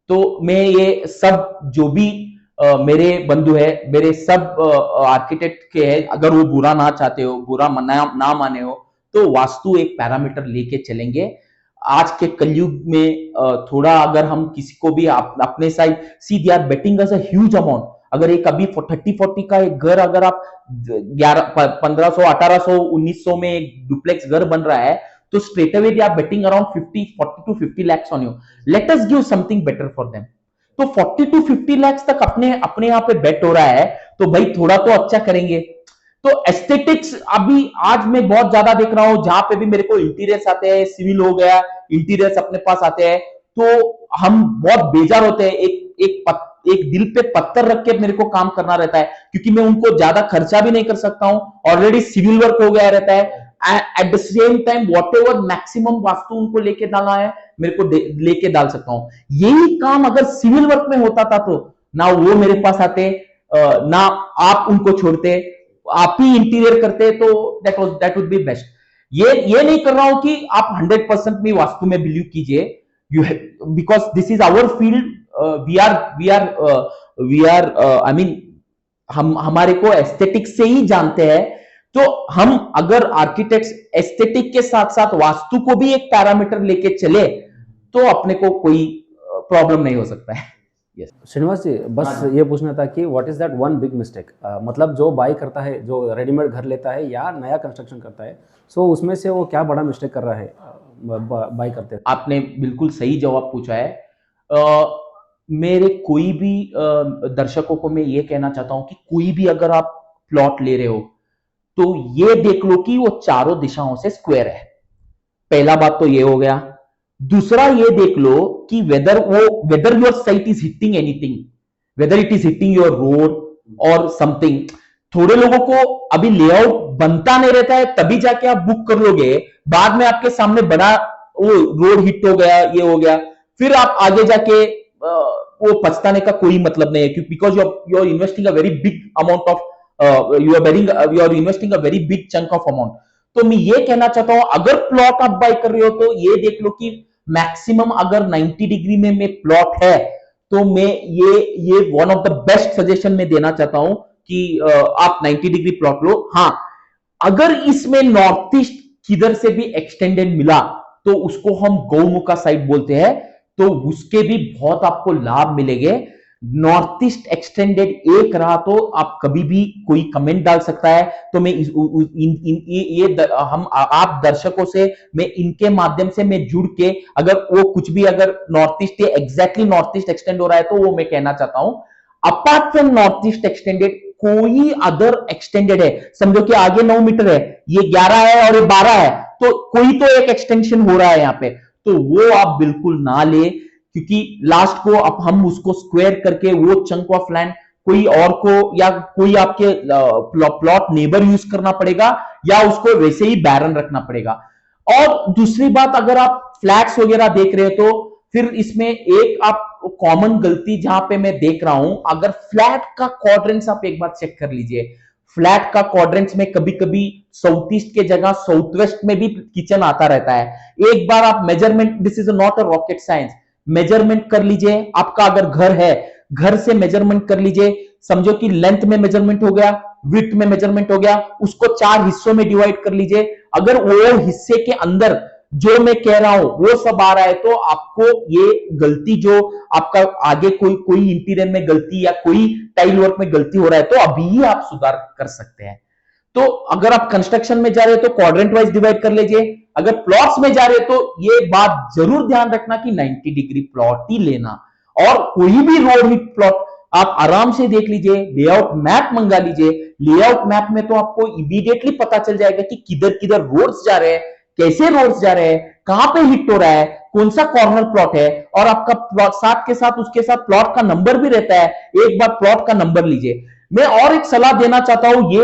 तो मैं ये सब जो भी मेरे बंधु है, मेरे सब आर्किटेक्ट के हैं, अगर वो बुरा ना चाहते हो, बुरा ना माने हो, तो वास्तु एक पैरामीटर लेके चलेंगे. आज के कलयुग में थोड़ा अगर हम किसी को भी अपने side, see they are betting us a huge amount. अगर एक अभी 30-40 का एक घर अगर आप 1500, 1800, 1900 में एक डुप्लेक्स घर बन रहा है, तो straight away they are betting around 40 to 50 lakhs on you. Let us give something better for them. तो 40 to 50 lakhs तक अपने यहाँ पे बेट हो रहा है, तो भाई थोड़ा तो अच्छा करेंगे. तो एस्थेटिक्स अभी आज मैं बहुत ज्यादा देख रहा हूं, जहां पे भी मेरे को इंटीरियर्स आते हैं, सिविल हो गया, इंटीरियर्स अपने पास आते हैं, तो हम बहुत बेजार होते हैं. एक दिल पे पत्थर रख के मेरे को काम करना रहता है, क्योंकि मैं उनको ज्यादा खर्चा भी नहीं कर सकता हूं, ऑलरेडी सिविल वर्क हो गया रहता है. At the same time whatever maximum vastu उनको लेके डालना है, मेरे को लेके डाल सकता हूं. यही काम अगर सिविल वर्क में होता था तो ना वो मेरे पास आते, ना आप उनको छोड़ते, आप ही इंटीरियर करते, तो दैट वुड बी बेस्ट। ये नहीं कर रहा हूं कि आप 100% में वास्तु में बिलीव कीजिए, you because this is our field, we are I mean हम हमारे को एस्थेटिक से ही जानते हैं, तो हम अगर आर्किटेक्ट्स एस्थेटिक के साथ साथ वास्तु को भी एक पैरामीटर लेके चले तो अपने को कोई प्रॉब्लम नहीं हो सकता है। Yes. श्रीनिवास जी, बस ये पूछना था कि what is that one big mistake, मतलब जो बाई करता है, जो रेडीमेड घर लेता है या नया कंस्ट्रक्शन करता है, सो उसमें से वो क्या बड़ा मिस्टेक कर रहा है बाई करते हैं? आपने बिल्कुल सही जवाब पूछा है। अ, मेरे कोई भी दर्शकों को मैं ये कहना चाहता हूं कि कोई भी अगर आप प्लॉट ले रहे हो तो ये देख लो कि वो चारों दिशाओं से स्क्वायर है। पहला बात तो ये हो गया। दूसरा ये देख लो कि whether your site is hitting anything, whether it is hitting your road और समथिंग। थोड़े लोगों को अभी लेआउट बनता नहीं रहता है, तभी जाके आप बुक कर लोगे, बाद में आपके सामने बड़ा वो रोड हिट हो गया, ये हो गया, फिर आप आगे जाके वो पछताने का कोई मतलब नहीं है, क्योंकि because you are investing a very big amount of you are investing a very big chunk of amount. तो मैं ये कहना चाहता हूं, अगर प्लॉट आप बाय कर रहे हो तो ये देख लो कि मैक्सिमम अगर 90 डिग्री में प्लॉट है तो मैं ये one of the best suggestion में देना चाहता हूं कि आप 90 डिग्री प्लॉट लो। हाँ, अगर इसमें नॉर्थ ईस्ट किधर से भी एक्सटेंडेड मिला तो उसको हम गौमुखा साइड बोलते हैं, तो उसके भी बहुत आपको लाभ मिलेंगे। नॉर्थ ईस्ट एक्सटेंडेड एक रहा तो आप कभी भी कोई कमेंट डाल सकता है, तो मैं आप दर्शकों से मैं इनके माध्यम से मैं जुड़ के अगर वो कुछ भी अगर north east exactly north east extend हो रहा है तो वो मैं कहना चाहता हूं। Apart from north east extended कोई अदर एक्सटेंडेड है, समझो कि आगे 9 मीटर है, ये 11 है और ये 12 है, तो कोई तो एक एक्सटेंशन हो रहा है यहाँ पे, तो वो आप बिल्कुल ना ले, क्योंकि लास्ट को अब हम उसको स्क्वायर करके वो चंक ऑफ लैंड कोई और को या कोई आपके प्लॉट नेबर यूज करना पड़ेगा या उसको वैसे ही बैरन रखना पड़ेगा। और दूसरी बात, अगर आप फ्लैट्स वगैरह देख रहे हो तो फिर इसमें एक आप कॉमन गलती जहां पे मैं देख रहा हूं, अगर फ्लैट का क्वाड्रेंट्स आप एक बार चेक कर लीजिए, फ्लैट का क्वाड्रेंट्स में कभी कभी साउथ ईस्ट के जगह साउथ वेस्ट में भी किचन आता रहता है। एक बार आप measurement, this is not a rocket science, measurement कर लीजिए, आपका अगर घर है घर से मेजरमेंट कर लीजिए, समझो कि लेंथ में मेजरमेंट हो गया, विड्थ में मेजरमेंट हो गया, उसको 4 हिस्सों में डिवाइड कर लीजिए, अगर वो हिस्से के अंदर जो मैं कह रहा हूं वो सब आ रहा है तो आपको ये गलती जो आपका आगे कोई इंटीरियर में गलती या कोई टाइल वर्क में गलती हो रहा है तो अभी ही आप सुधार कर सकते हैं। तो अगर आप कंस्ट्रक्शन में जा रहे हो तो क्वाड्रेंट वाइज डिवाइड कर लीजिए, अगर प्लॉट्स में जा रहे हो तो ये बात जरूर ध्यान रखना कि 90 डिग्री प्लॉट ही लेना, और कोई भी रोड हिट प्लॉट आप आराम से देख लीजिए, लेआउट मैप मंगा लीजिए, लेआउट मैप में तो आपको इमीडिएटली पता चल जाएगा कि किधर किधर रोड्स जा रहे हैं, कैसे रोड्स जा रहे हैं, कहां पे हिट हो रहा है, कौन सा कॉर्नर प्लॉट है, और आपका प्लॉट साथ के साथ उसके साथ प्लॉट का नंबर भी रहता है, एक बार प्लॉट का नंबर लीजिए। मैं और एक सलाह देना चाहता हूं, ये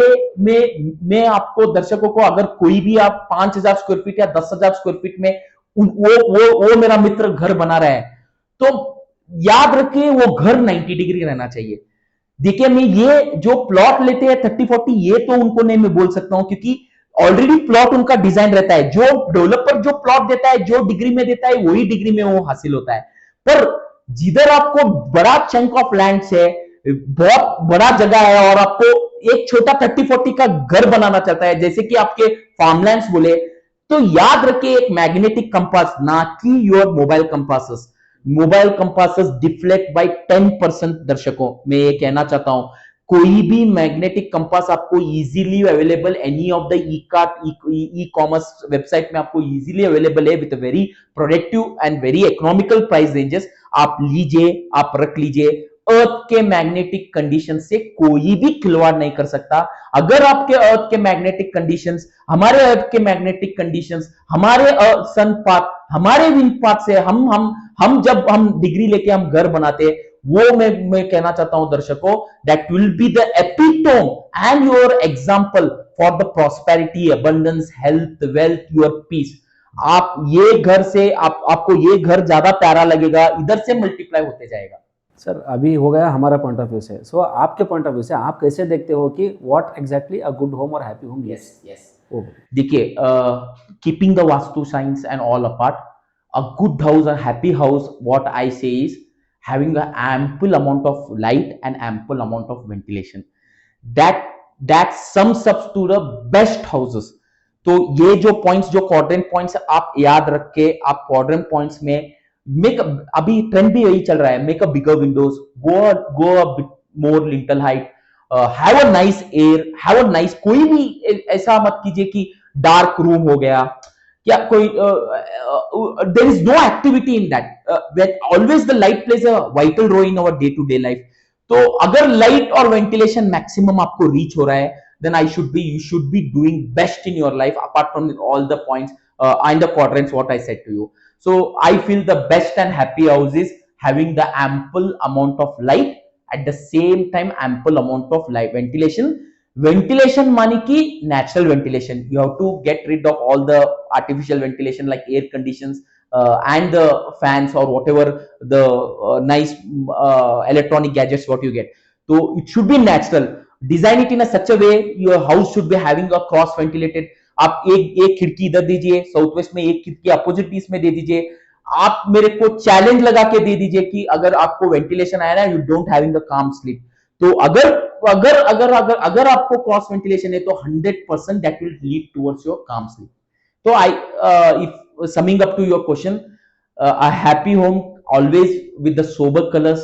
मैं आपको दर्शकों को, अगर कोई भी आप 5000 स्क्वायर फीट या 10,000 स्क्वायर फीट में वो मेरा मित्र घर बना रहा है, तो याद रखिए वो घर 90 डिग्री रहना चाहिए। देखिए, मैं ये जो प्लॉट लेते हैं 30-40, ये तो उनको नहीं मैं बोल सकता हूं, क्योंकि ऑलरेडी प्लॉट उनका डिजाइन रहता है, जो डेवलपर जो प्लॉट देता है जो डिग्री में देता है वही डिग्री में वो हासिल होता है। पर जिधर आपको बड़ा चंक ऑफ लैंड है, बहुत बड़ा जगह है और आपको एक छोटा 30-40 का घर बनाना चाहता है, जैसे कि आपके फार्मलैंड्स बोले, तो याद रखिए एक मैग्नेटिक कंपास, ना कि your mobile compasses. Mobile compasses deflect by 10%। दर्शकों मैं ये कहना चाहता हूं, कोई भी मैग्नेटिक कंपास आपको easily available any of the e commerce website में आपको इजीली अवेलेबल है with very productive and very economical price ranges. आप लीजिए, आप रख लीजिए। अर्थ के मैग्नेटिक कंडीशन से कोई भी खिलवाड़ नहीं कर सकता। अगर आपके अर्थ के मैग्नेटिक कंडीशंस, हमारे अर्थ के मैग्नेटिक कंडीशंस, हमारे सन पाथ, हमारे विंड पाथ से हम जब हम डिग्री लेके हम घर बनाते, वो मैं कहना चाहता हूं दर्शकों, that will be the epitome and your example for the prosperity, abundance, health, wealth, your peace. आप ये घर से आपको ये घर ज्यादा प्यारा लगेगा, इधर से मल्टीप्लाई होते जाएगा। सर अभी हो गया हमारा पॉइंट ऑफ व्यू से, सो आपके पॉइंट ऑफ व्यू से आप कैसे देखते हो कि what exactly a good home और happy home Yes, means? yes. ओ देखिए, keeping the vastu science and all apart, a good house, a happy house, what I say is having an ample amount of light and ample amount of ventilation. that that sums up to the best houses. तो ये जो points, जो quadrant points आप याद रख के आप quadrant points में मेक, अभी ट्रेंड भी यही चल रहा है, make a bigger Windows, go a bit more lintel height, have a nice air, have a nice, कोई भी ऐसा मत कीजिए कि डार्क रूम हो गया, क्या कोई there is no activity in that, always the light plays a vital role in our day to day life. तो अगर लाइट और वेंटिलेशन मैक्सिमम आपको रीच हो रहा है, then you should be doing best in your life apart from all the points and the quadrants what I said to you. So I feel the best and happy house is having the ample amount of light, at the same time ample amount of light ventilation मानी कि natural ventilation. You have to get rid of all the artificial ventilation like air conditions and the fans or whatever the nice electronic gadgets what you get. So it should be natural. Design it in a such a way your house should be having a cross ventilated. आप एक खिड़की इधर दीजिए south west में, एक खिड़की opposite piece में दे दीजिए. आप मेरे को चैलेंज लगा के दे दीजिए कि अगर आपको वेंटिलेशन आया ना, यू डोंट हैविंग द काम स्लीप. तो अगर अगर अगर अगर अगर आपको क्रॉस वेंटिलेशन है तो 100% that will lead towards your calm sleep. तो I if summing up to your question, a happy home always with the sober colors,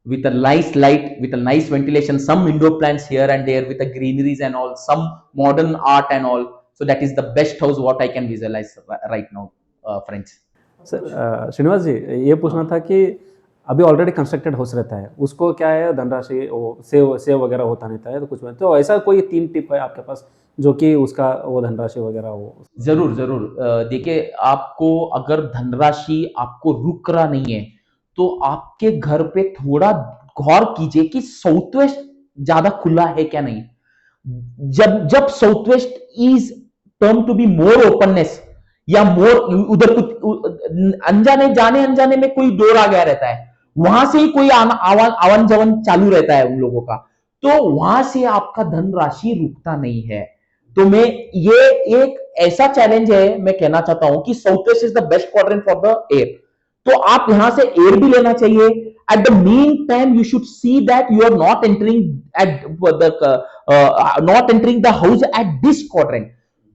with a nice light, with a nice ventilation, some indoor plants here and there, with the greeneries and all, some modern art and all. So that is the best house what I can visualize right now, friends. Sir Srinivas ji ये पूछना था कि अभी already constructed house रहता है, उसको क्या है धनराशि वो सेव सेव वगैरह होता रहता है, तो कुछ में तो ऐसा कोई 3 टिप है आपके पास जो कि उसका वो धनराशि वगैरह हो? जरूर जरूर. देखिए, आपको अगर धनराशि आपको रुक रहा नहीं है तो आपके घर पे थोड़ा गौर कीजिए कि साउथ वेस्ट ज्यादा खुला है क्या नहीं. जब जब south west is term to be more openness या मोर, उधर कुछ अनजाने जाने अनजाने में कोई डोर आ गया रहता है, वहां से ही कोई आवन जावन चालू रहता है उन लोगों का, तो वहां से आपका धनराशि रुकता नहीं है. तो मैं ये एक ऐसा चैलेंज है, मैं कहना चाहता हूं कि south west is the best quadrant for the air. तो आप यहां से एयर भी लेना चाहिए. At the main time you should see that you are not entering the house at this quadrant.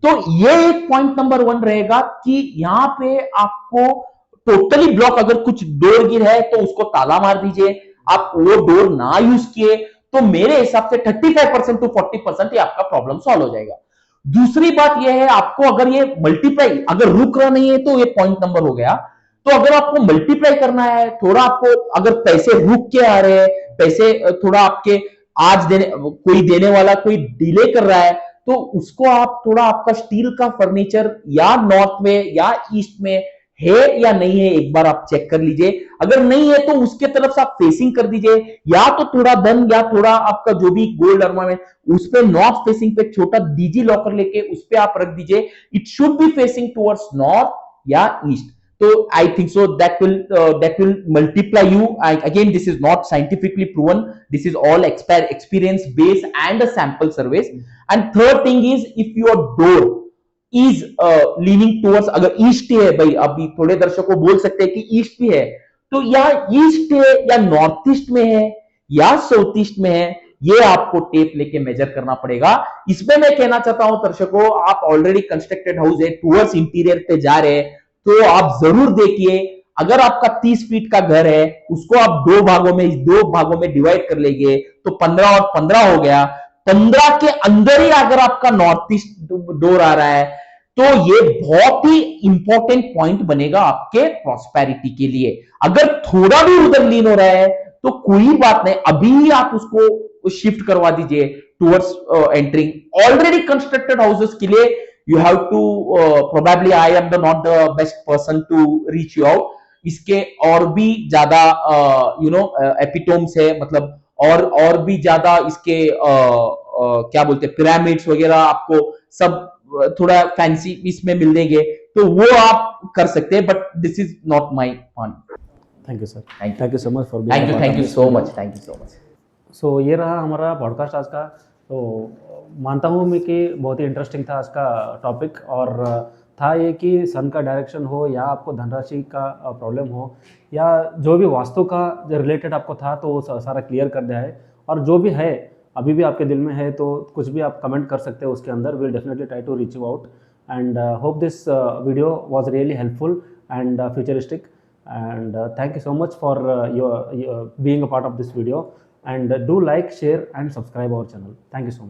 तो ये एक पॉइंट नंबर 1 रहेगा कि यहां पे आपको टोटली ब्लॉक, अगर कुछ डोर गिर है तो उसको ताला मार दीजिए. आप वो डोर ना यूज किए तो मेरे हिसाब से 35% टू 40% ही आपका प्रॉब्लम सॉल्व हो जाएगा. दूसरी बात यह है, आपको अगर ये मल्टीप्लाई अगर रुक रहा नहीं है तो ये पॉइंट नंबर हो गया. तो अगर आपको मल्टीप्लाई करना है, थोड़ा आपको अगर पैसे रुक के आ रहे हैं, पैसे थोड़ा आपके आज देने, कोई देने वाला कोई डिले कर रहा है, तो उसको आप थोड़ा आपका स्टील का फर्नीचर या नॉर्थ में या ईस्ट में है या नहीं है, एक बार आप चेक कर लीजिए. अगर नहीं है तो उसके तरफ से आप फेसिंग कर दीजिए, या तो थोड़ा धन या थोड़ा आपका जो भी गोल्ड ऑर्नामेंट उस पे नॉर्थ फेसिंग पे छोटा डीजी लॉकर लेके उस पे आप रख दीजिए. It should be facing towards north या east. So I think so that will multiply you. Again, this is not scientifically proven. This is all experience based and a sample surveys. And third thing is, if your door is leaning towards, अगर east है भाई, अभी थोड़े दर्शकों बोल सकते हैं कि ईस्ट भी है, तो या ईस्ट है या नॉर्थ ईस्ट में है या साउथ ईस्ट में है, ये आपको टेप लेके मेजर करना पड़ेगा. इसमें मैं कहना चाहता हूं दर्शकों, आप ऑलरेडी कंस्ट्रक्टेड हाउस है, टूवर्ड्स इंटीरियर पे जा रहे हैं, तो आप जरूर देखिए. अगर आपका 30 फीट का घर है, उसको आप दो भागों में डिवाइड कर लेंगे तो 15 और 15 हो गया. 15 के अंदर ही अगर आपका नॉर्थ ईस्ट डोर आ रहा है तो ये बहुत ही इंपॉर्टेंट पॉइंट बनेगा आपके प्रॉस्पेरिटी के लिए. अगर थोड़ा भी उधर लीन हो रहा है तो कोई बात नहीं, अभी ही आप उसको शिफ्ट करवा दीजिए towards entering. Already constructed houses के लिए you have to probably I am not the best person to reach you out. इसके और भी ज्यादा एपिटोम्स है, मतलब और भी ज्यादा इसके क्या बोलते हैं पिरामिड्स वगैरह आपको सब थोड़ा फैंसी इसमें मिल देंगे, तो वो आप कर सकते हैं, but this is not my point. Thank you sir, Thank you. Thank you so much for Thank you so much. Thank you so much. सो ये रहा हमारा पॉडकास्ट आज का। तो मानता हूँ मैं कि बहुत ही इंटरेस्टिंग था आज का टॉपिक, और था ये कि सन का डायरेक्शन हो या आपको धनराशि का प्रॉब्लम हो या जो भी वास्तु का जो रिलेटेड आपको था, तो वो सारा क्लियर कर दिया है। और जो भी है अभी भी आपके दिल में है तो कुछ भी आप कमेंट कर सकते हो उसके अंदर। Will definitely try to reach you out, and hope this video was really helpful and futuristic, and thank you so much for your being a part of this video, and do like, share and subscribe our channel. Thank you so much.